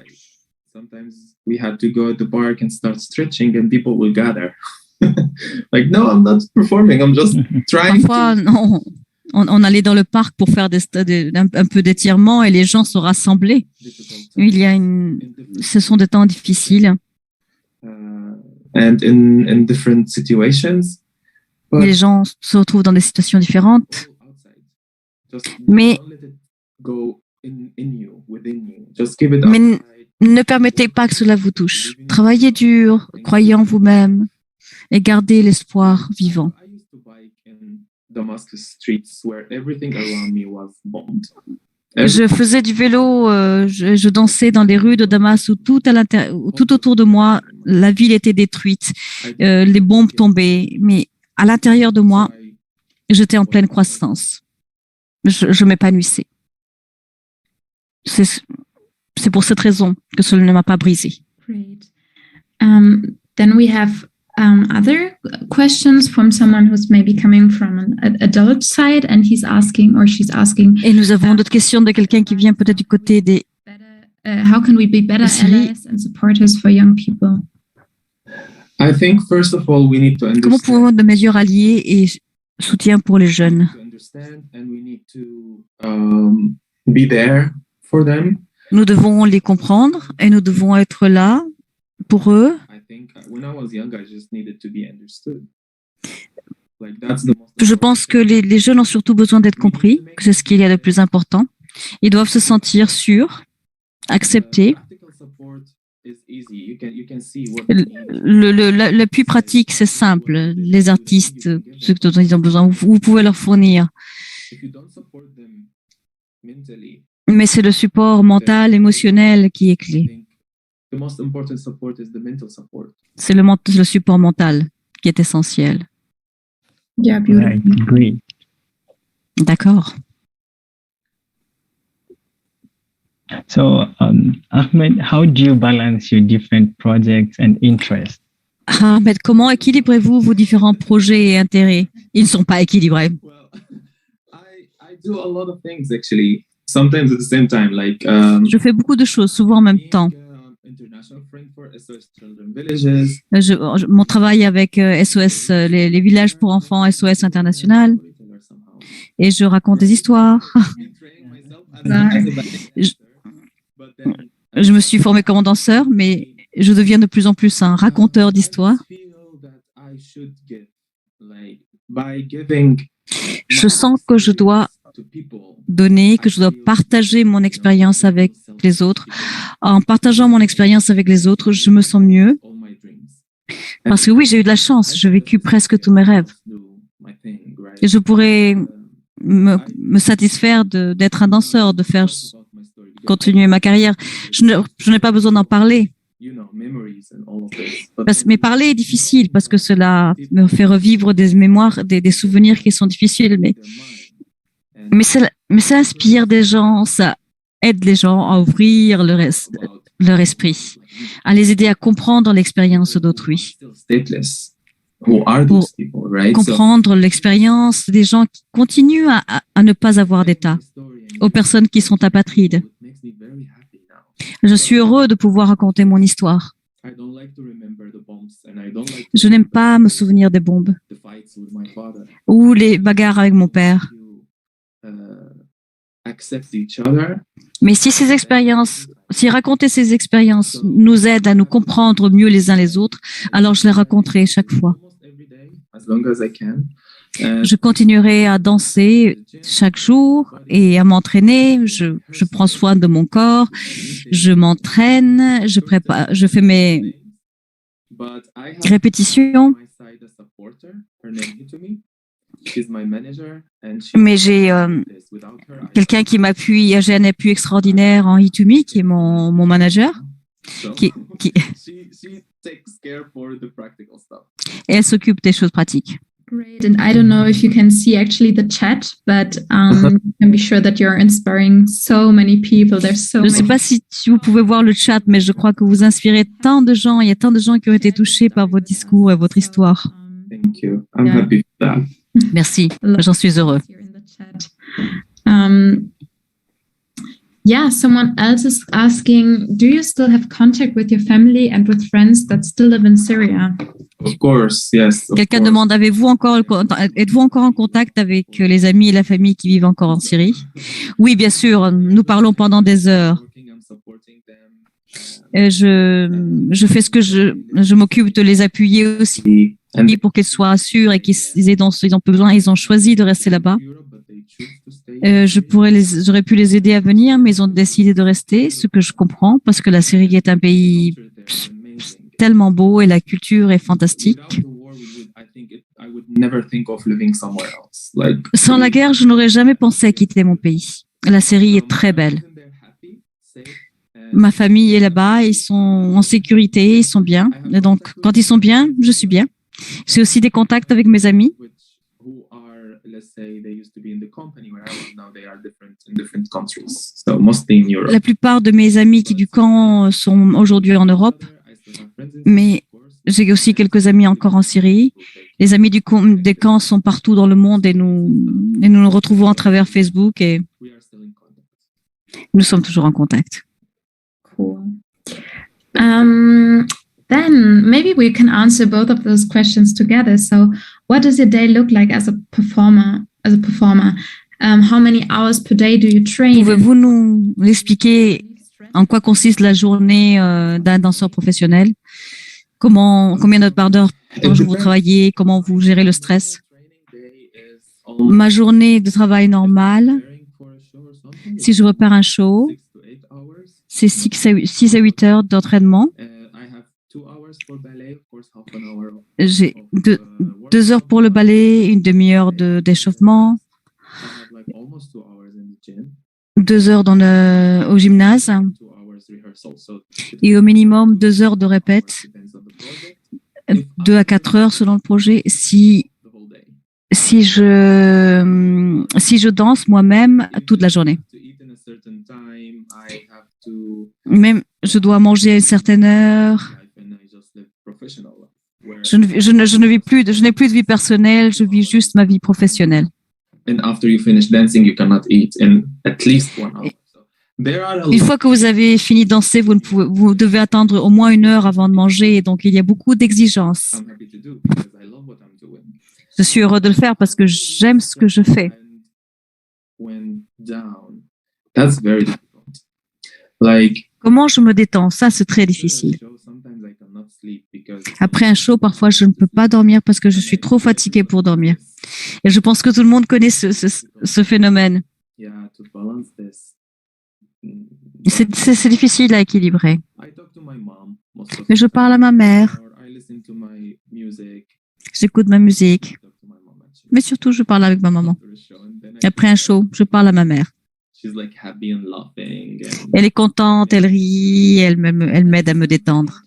Sometimes we had to go at the park and start stretching and people will gather. Like, no, I'm not performing. I'm just trying Parfois, to. non, on allait dans le parc pour faire un peu d'étirement et les gens se rassemblaient. Ce sont des temps difficiles. And in different situations. Et les gens se retrouvent dans des situations différentes. Mais ne permettez pas que cela vous touche. Travaillez dur, croyez en vous-même et gardez l'espoir vivant. Je faisais du vélo, je dansais dans les rues de Damas où tout autour de moi, la ville était détruite, les bombes tombaient, mais à l'intérieur de moi, j'étais en pleine croissance. Je m'épanouissais. C'est pour cette raison que cela ne m'a pas brisé. Great. Then we have other questions from someone who's maybe coming from an adult side and he's asking or she's asking. Et nous avons d'autres questions de quelqu'un qui vient peut-être du côté des how can we be better allies and supporters for young people? I think first of all we need to understand. Comment pouvons-nous être de meilleurs alliés et soutien pour les jeunes? And we need to be there for them. Nous devons les comprendre et nous devons être là pour eux. Je pense que les jeunes ont surtout besoin d'être compris, que c'est ce qu'il y a de plus important. Ils doivent se sentir sûrs, acceptés. L'appui pratique, c'est simple. Les artistes, ceux dont ils ont besoin, vous pouvez leur fournir. Mais c'est le support mental, émotionnel qui est clé. C'est le support mental qui est essentiel. Yeah, beautiful. Great. D'accord. So, Ahmed, how do you balance your different projects and interests? Ahmed, comment équilibrez-vous vos différents projets et intérêts? Ils ne sont pas équilibrés. Well, I do a lot of things actually. Sometimes at the same time, like. Je fais beaucoup de choses, souvent en même temps. International friend for SOS Children Villages. Mon travail avec SOS, les villages pour enfants, SOS International, et je raconte des histoires. Je me suis formée comme danseur, mais je deviens de plus en plus un raconteur d'histoires. Je sens que je dois donner, que je dois partager mon expérience avec les autres. En partageant mon expérience avec les autres, je me sens mieux. Parce que oui, j'ai eu de la chance. J'ai vécu presque tous mes rêves. Et je pourrais me satisfaire d'être un danseur, de faire continuer ma carrière. Je n'ai pas besoin d'en parler. Mais parler est difficile parce que cela me fait revivre des mémoires, des souvenirs qui sont difficiles. Mais ça inspire des gens, ça aide les gens à ouvrir leur esprit, à les aider à comprendre l'expérience d'autrui. Pour comprendre l'expérience des gens qui continuent à ne pas avoir d'État, aux personnes qui sont apatrides. Je suis heureux de pouvoir raconter mon histoire. Je n'aime pas me souvenir des bombes ou les bagarres avec mon père. Mais si ces expériences si raconter ces expériences nous aide à nous comprendre mieux les uns les autres, alors je les raconterai chaque fois. As long as I can. Je continuerai à danser chaque jour et à m'entraîner. Je prends soin de mon corps, je m'entraîne, je fais mes répétitions. Mais j'ai quelqu'un qui m'appuie, j'ai un appui extraordinaire en Hitumi, qui est mon manager, qui et elle s'occupe des choses pratiques. Great, and I don't know if you can see actually the chat, but you can be sure that you're inspiring so many people. There's so Je ne sais pas si vous pouvez voir le chat, mais je crois que vous inspirez tant de gens. Il y a tant de gens qui ont été touchés par votre discours et votre histoire. Thank you. I'm happy for that. Merci, j'en suis heureux. Yeah, someone else is asking, do you still have contact with your family and with friends that still live in Syria? Of course, yes. Quelqu'un demande, êtes-vous encore en contact avec les amis et la famille qui vivent encore en Syrie? Oui, bien sûr, nous parlons pendant des heures. Je fais ce que je m'occupe de les appuyer aussi pour qu'ils soient sûrs et qu'ils aient dont ils ont besoin. Ils ont choisi de rester là-bas. J'aurais pu les aider à venir, mais ils ont décidé de rester, ce que je comprends, parce que la Syrie est un pays tellement beau et la culture est fantastique. Sans la guerre, je n'aurais jamais pensé à quitter mon pays. La Syrie est très belle. Ma famille est là-bas, ils sont en sécurité, ils sont bien. Et donc, quand ils sont bien, je suis bien. J'ai aussi des contacts avec mes amis. La plupart de mes amis du camp sont aujourd'hui en Europe, mais j'ai aussi quelques amis encore en Syrie. Les amis des camps sont partout dans le monde et nous nous retrouvons à travers Facebook et nous sommes toujours en contact. Cool. Then maybe we can answer both of those questions together. So, what does your day look like as a performer? How many hours per day do you train? Pouvez-vous nous expliquer en quoi consiste la journée d'un danseur professionnel? Combien de par d'heure par jour vous travaillez? Comment vous gérez le stress? Ma journée de travail normale, si je repère un show, c'est 6 à 8 heures d'entraînement. J'ai 2 heures pour le ballet, une demi-heure d'échauffement, 2 heures au gymnase et au minimum 2 heures de répète, 2 à 4 heures selon le projet. Si je danse moi-même toute la journée. Même je dois manger à une certaine heure. Je n'ai plus de vie personnelle, je vis juste ma vie professionnelle. And after you finish dancing, you cannot eat in at least 1 hour. Une fois que vous avez fini de danser, vous devez attendre au moins 1 heure avant de manger, et donc il y a beaucoup d'exigences. Je suis heureux de le faire parce que j'aime ce que je fais. Comment je me détends? Ça, c'est très difficile. Après un show, parfois, je ne peux pas dormir parce que je suis trop fatiguée pour dormir. Et je pense que tout le monde connaît ce phénomène. C'est difficile à équilibrer. Mais je parle à ma mère. J'écoute ma musique. Mais surtout, je parle avec ma maman. Après un show, je parle à ma mère. Elle est contente, elle rit, elle m'aide à me détendre.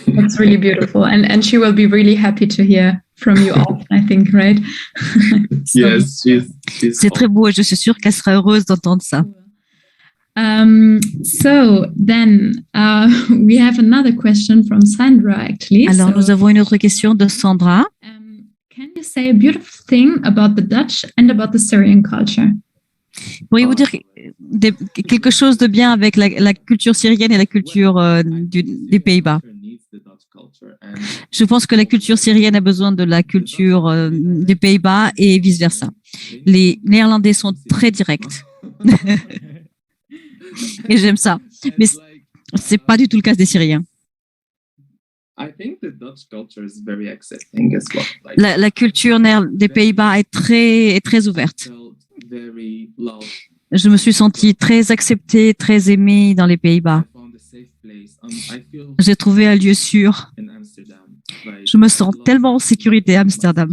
That's really beautiful, and she will be really happy to hear from you all, I think, right? Yes, c'est très beau et je suis sûre qu'elle sera heureuse d'entendre ça. So then we have another question from Sandra, actually. Alors, nous avons une autre question de Sandra. Can you say a beautiful thing about the Dutch and about the Syrian culture? Pourriez-vous dire quelque chose de bien avec la culture syrienne et la culture des Pays-Bas? Je pense que la culture syrienne a besoin de la culture des Pays-Bas et vice-versa. Les Néerlandais sont très directs. Et j'aime ça. mais c'est pas du tout le cas des Syriens. I think the Dutch culture is very accepting as well. Like, La culture des Pays-Bas est très ouverte. felt very loved. Je me suis sentie très acceptée, très aimée dans les Pays-Bas. I found a safe place. I feel J'ai trouvé un lieu sûr. in Amsterdam. Like, Je me sens tellement en sécurité à Amsterdam.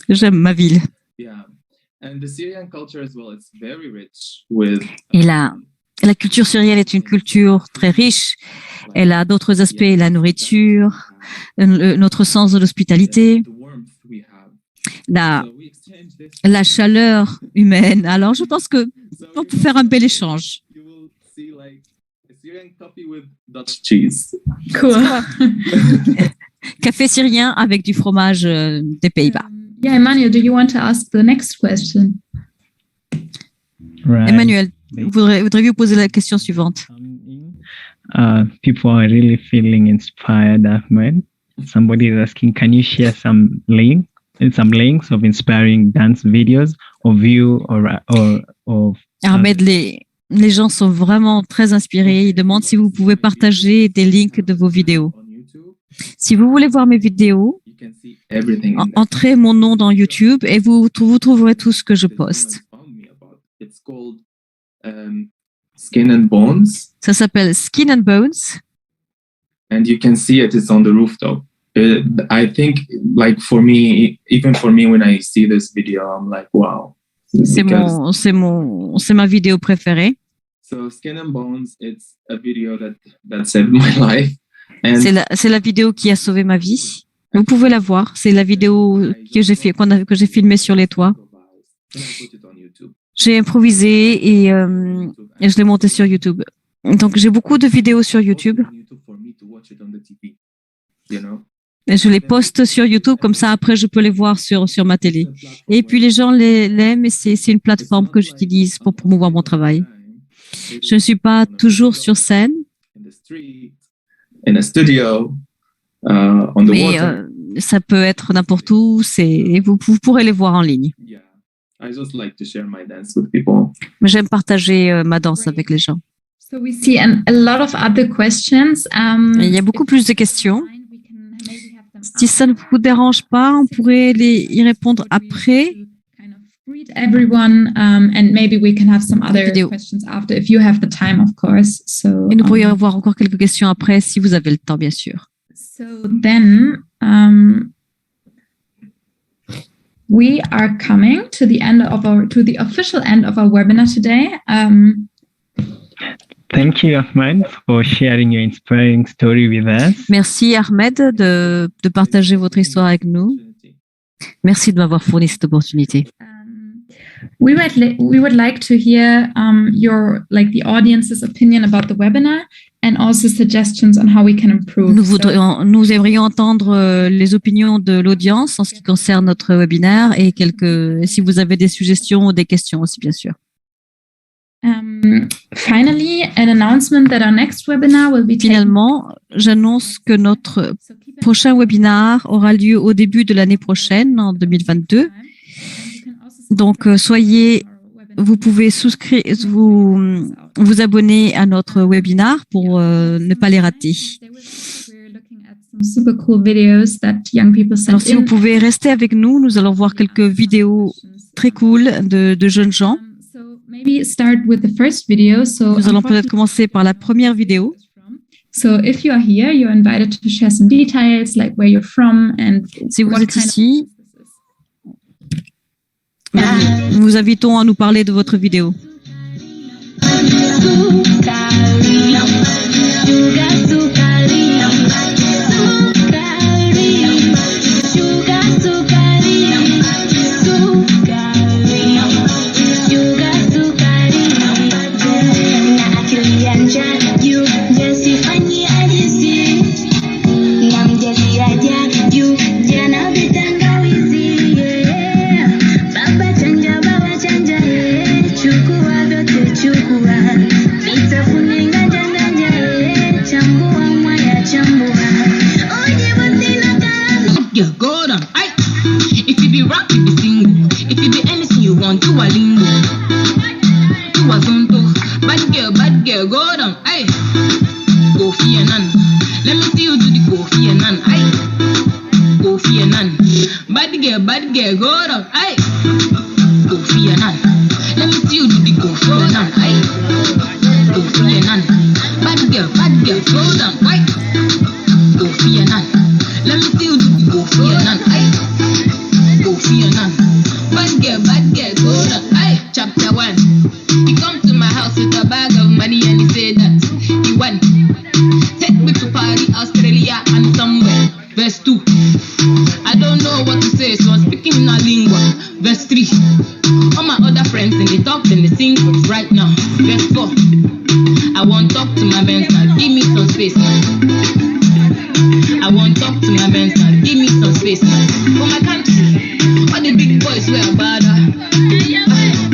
J'aime ma ville. Yeah. And the Syrian culture as well, it's very rich with Et la culture syrienne est une culture très riche. Elle a d'autres aspects, la nourriture, notre sens de l'hospitalité, the warmth we have. la, So we exchange this. la chaleur humaine. Alors, je pense que So on peut faire un bel échange. you will see like a Syrian coffee with Dutch cheese. Cool. Café syrien avec du fromage des Pays-Bas. Yeah, Emmanuel, do you want to ask the next question? Right. Emmanuel, voudriez-vous poser la question suivante? People are really feeling inspired, Ahmed. Somebody is asking, can you share some links of inspiring dance videos of you or Ahmed, les gens sont vraiment très inspirés. Ils demandent si vous pouvez partager des links de vos vidéos. On YouTube, Si vous voulez voir mes vidéos, you can see everything. in there. entrez mon nom dans YouTube et vous trouverez tout ce que je This woman poste. found me about. It's called Skin and Bones, Ça s'appelle Skin and Bones. and you can see it. It's on the rooftop. I think, like for me, even for me, when I see this video, I'm like, wow. C'est ma vidéo préférée. So Skin and Bones, it's a video that saved my life. And C'est la vidéo qui a sauvé ma vie. Vous pouvez la voir. C'est la vidéo que j'ai filmée sur les toits. I put it on YouTube. J'ai improvisé et je l'ai montée sur YouTube. Donc j'ai beaucoup de vidéos sur YouTube. Also on YouTube for me to watch it on the TV. You know? Et je les poste sur YouTube, comme ça après je peux les voir sur ma télé. Et puis les gens l'aiment et c'est une plateforme que j'utilise pour promouvoir mon travail. Je ne suis pas toujours sur scène, In the street, in a studio, on the mais water. ça peut être n'importe où. Vous pourrez les voir en ligne. Yeah. I just like to share my dance with people. Mais j'aime partager ma danse avec les gens. So we see a lot of other questions. Il y a beaucoup plus de questions. Si ça ne vous dérange pas, on pourrait y répondre après. Greet everyone, and maybe we can have some other Vidéo. questions after, if you have the time, of course. So, Et nous pourrions avoir encore quelques questions après, si vous avez le temps, bien sûr. so then we are coming to the official end of our webinar today. Thank you, Ahmed, for sharing your inspiring story with us. Merci Ahmed de partager votre histoire avec nous. Merci de m'avoir fourni cette opportunité. We would like to hear the audience's opinion about the webinar and also suggestions on how we can improve. Nous aimerions entendre les opinions de l'audience en ce qui concerne notre webinaire et si vous avez des suggestions ou des questions aussi, bien sûr. Finally, an announcement that our next webinar will be Finalement, j'annonce que notre prochain webinaire aura lieu au début de l'année prochaine, en 2022. Donc, vous pouvez vous abonner à notre webinaire pour ne pas les rater. Alors, si vous pouvez rester avec nous, nous allons voir quelques vidéos très cool de jeunes gens. Nous allons peut-être commencer par la première vidéo. So if you are here, you're invited to share some details, like where you're from and si vous what êtes kind ici, nous vous invitons à nous parler de votre vidéo. Bad girl, go down. Hey, Annan. Bad girl, go down. Aye. Kofi Annan. Let me see you do the Kofi Annan. Aye. Kofi Annan. Bad girl, go down. Aye. Kofi Annan. Let me see you do the Kofi Annan. Aye. Kofi Annan. Bad girl, go down. Aye. Chapter 1. He come to my house with a bag of money and he said that he won. Take me to Paris, Australia and somewhere. Verse 2. I don't know what to say, so I'm speaking in a lingua. Verse 3. All my other friends and they talk and they sing right now. Verse 4. I won't talk to my friends now. Give me some space now. I won't talk to my friends now. Give me some space now. For my country, all the big boys wear a bada.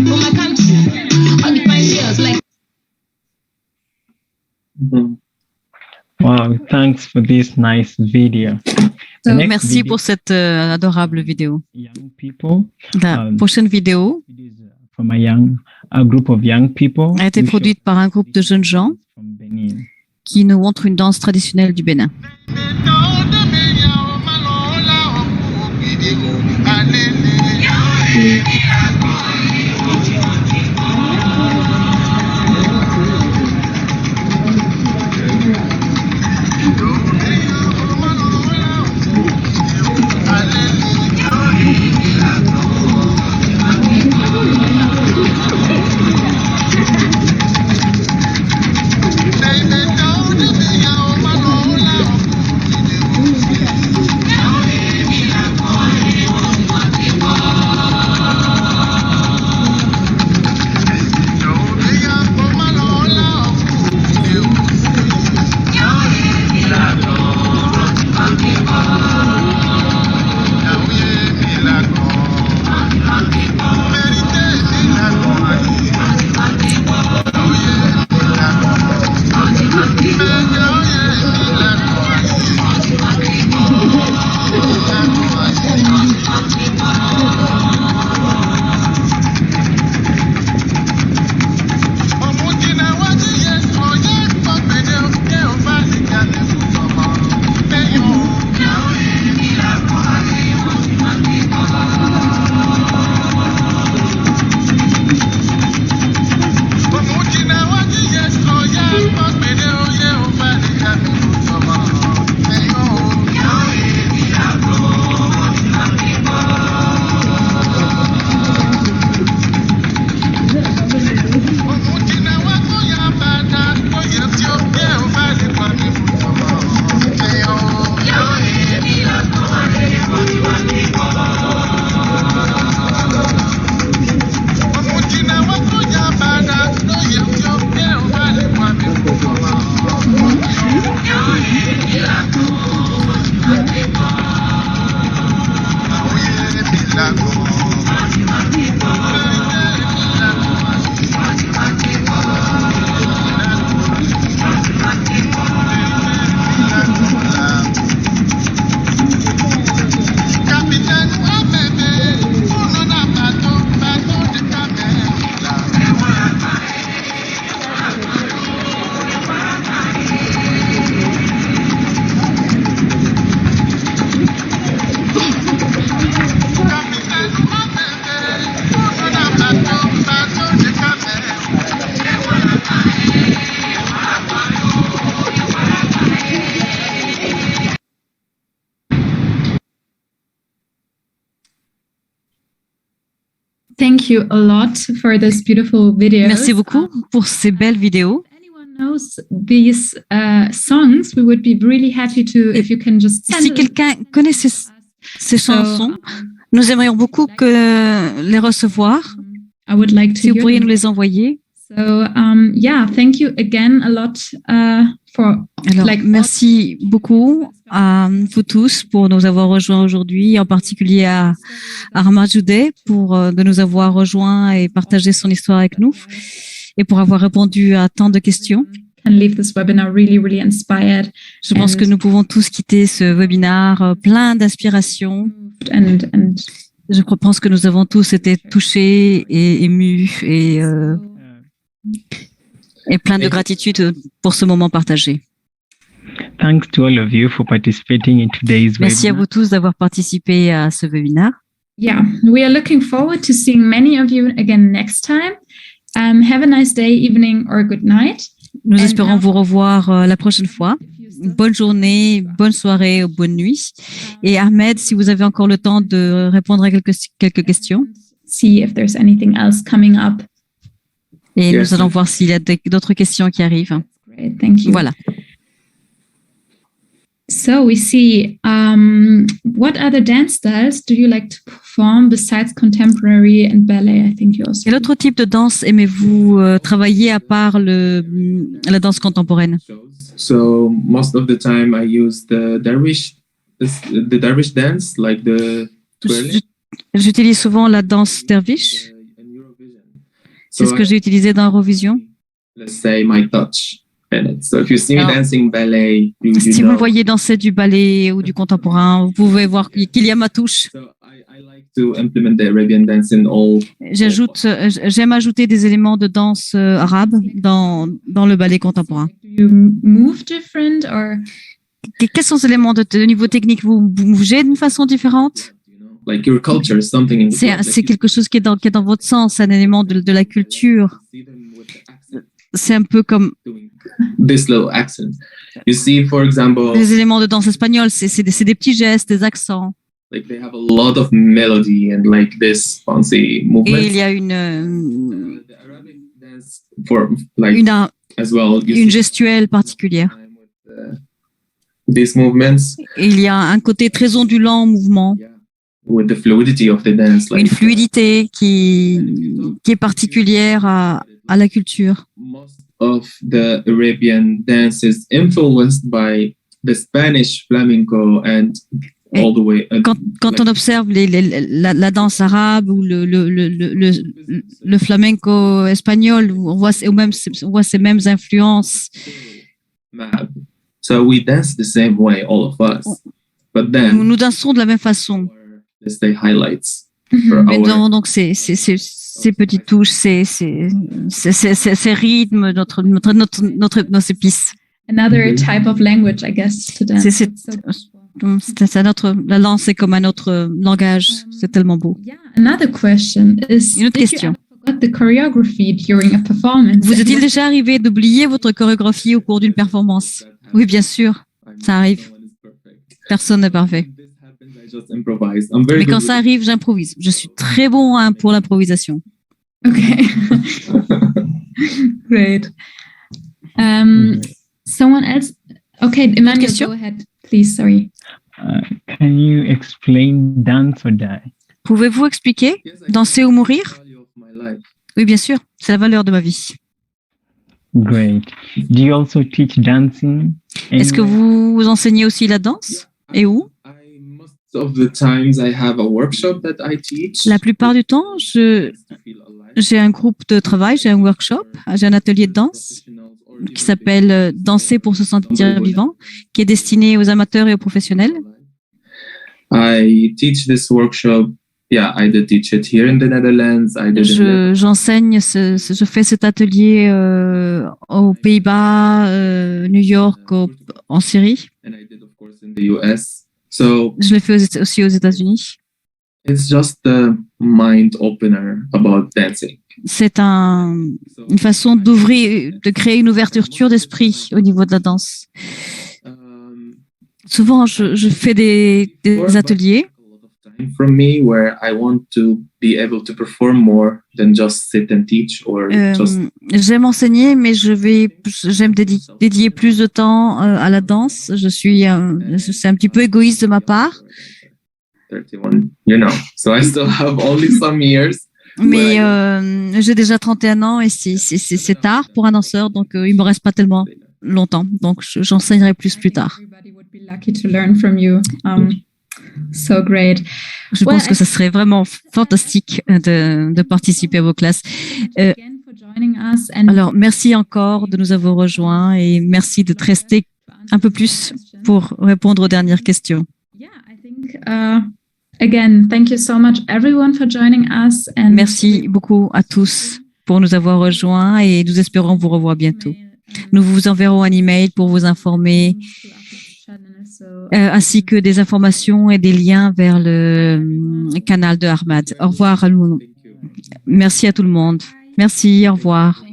For my country, all the fine girls like. Wow, thanks for this nice video. Merci pour cette adorable vidéo. Young people. La prochaine vidéo From a group of young people a été produite par un groupe de jeunes gens from Benin. qui nous montrent une danse traditionnelle du Bénin. Thank you a lot for this beautiful video. Merci beaucoup pour ces belles vidéos. Anyone knows these songs, we would be really happy to, if you can just send Si quelqu'un connaît ces chansons, nous aimerions beaucoup les recevoir. I would like to Si vous hear pourriez them. nous les envoyer. So yeah, thank you again a lot for Alors, like merci beaucoup à vous tous pour nous avoir rejoints aujourd'hui, en particulier à Arma Jude pour de nous avoir rejoints et partagé son histoire avec nous et pour avoir répondu à tant de questions. can leave this webinar really, really inspired Je pense que nous pouvons tous quitter ce webinaire plein d'inspiration. and Je pense que nous avons tous été touchés et émus et plein de gratitude pour ce moment partagé. thanks to all of you for participating in today's Merci à webinar. vous tous d'avoir participé à ce webinaire. Yeah, we are looking forward to seeing many of you again next time. Have a nice day, evening, or good night. Nous And espérons now- vous revoir la prochaine fois. Bonne journée, bonne soirée ou bonne nuit. Et Ahmed, si vous avez encore le temps de répondre à quelques questions. See if there's anything else coming up. Et Yes. nous allons voir s'il y a d'autres questions qui arrivent. Great, thank you. Voilà. So we see, what other dance styles do you like to perform besides contemporary and ballet? I think you also. Quel autre type de danse aimez-vous travailler à part la danse contemporaine? So most of the time I use the dervish dance, like the twirling. J'utilise souvent la danse derviche. C'est ce que j'ai utilisé dans Eurovision. Let's say my touch in it. So if you see me Alors, dancing ballet, you Si vous know. me voyez danser du ballet ou du contemporain, vous pouvez voir qu'il y a ma touche. So I like to implement the Arabian dance in all. J'aime ajouter des éléments de danse arabe dans le ballet contemporain. Do you move different or? Quels sont ces éléments de niveau technique? Vous bougez d'une façon différente? Like your culture is something in the blood, C'est like quelque chose qui est dans votre sens, un élément de la culture. you see them with the accent, C'est un peu comme doing this little accent. You see, for example, les éléments de danse espagnole, c'est des petits gestes, des accents. like they have a lot of melody and like this fancy movement. Et il y a une The Arabic dance for like as well. You une see gestuelle particulière. these movements, Et il y a un côté très ondulant au mouvement, yeah, with the fluidity of the dance, like une fluidité qui est particulière à la culture. most of the Arabian dance is influenced by the Spanish flamenco and all the way. Quand on observe la danse arabe ou le flamenco espagnol, on voit ces mêmes influences. Map. So we dance the same way, all of us. But then, Nous dansons de la même façon. let's say highlights for Mais nous our. avons donc ces petites touches, ces rythmes, nos épices. Another type of language, I guess, to dance. C'est la danse est comme un autre langage. C'est tellement beau. Yeah, another question is, Une autre did question. you ever forget the choreography during a performance? Vous est-il déjà arrivé d'oublier votre chorégraphie au cours d'une performance? Oui, bien sûr. Ça arrive. Personne n'est parfait. Mais quand ça arrive, j'improvise. Je suis très bon pour l'improvisation. Okay. Great. Someone else? Okay, Emmanuel, question? go ahead, please. Sorry. Can you explain dance or die? Pouvez-vous expliquer? Danser ou mourir? Oui, bien sûr. C'est la valeur de ma vie. Great. Do you also teach dancing? Est-ce que anywhere? vous enseignez aussi la danse? Et où? Most of the times I have a workshop that I teach. La plupart du temps, j'ai un groupe de travail, j'ai un workshop, j'ai un atelier de danse qui s'appelle Danser pour se sentir vivant, qui est destiné aux amateurs et aux professionnels. I teach this workshop. Yeah, I did teach it here in the Netherlands. I did it J'enseigne, je fais cet atelier aux Pays-Bas, New York, en Syrie. and I did of course in the US. So Je l'ai fait aussi aux États-Unis. it's just the mind opener about dancing. C'est une façon de créer une ouverture d'esprit au niveau de la danse. Um, Souvent, je fais des ateliers from me where I want to be able to perform more than just sit and teach or just j'aime enseigner, mais j'aime dédier plus de temps à la danse. C'est un petit peu égoïste de ma part, 31, you know. So I still have only some years. mais j'ai déjà 31 ans et c'est tard pour un danseur, donc il me reste pas tellement longtemps. Donc j'enseignerai plus tard. Everybody would be lucky to learn from you. So great. Je pense que ce serait vraiment fantastique de participer à vos classes. Again for joining us and Alors, merci encore de nous avoir rejoints et merci de rester un peu plus pour répondre aux dernières questions. yeah, I think again, thank you so much everyone for joining us and Merci beaucoup à tous pour nous avoir rejoints et nous espérons vous revoir bientôt. Nous vous enverrons un email pour vous informer ainsi que des informations et des liens vers le canal de Ahmad. Au revoir. Merci à tout le monde. Merci, au revoir.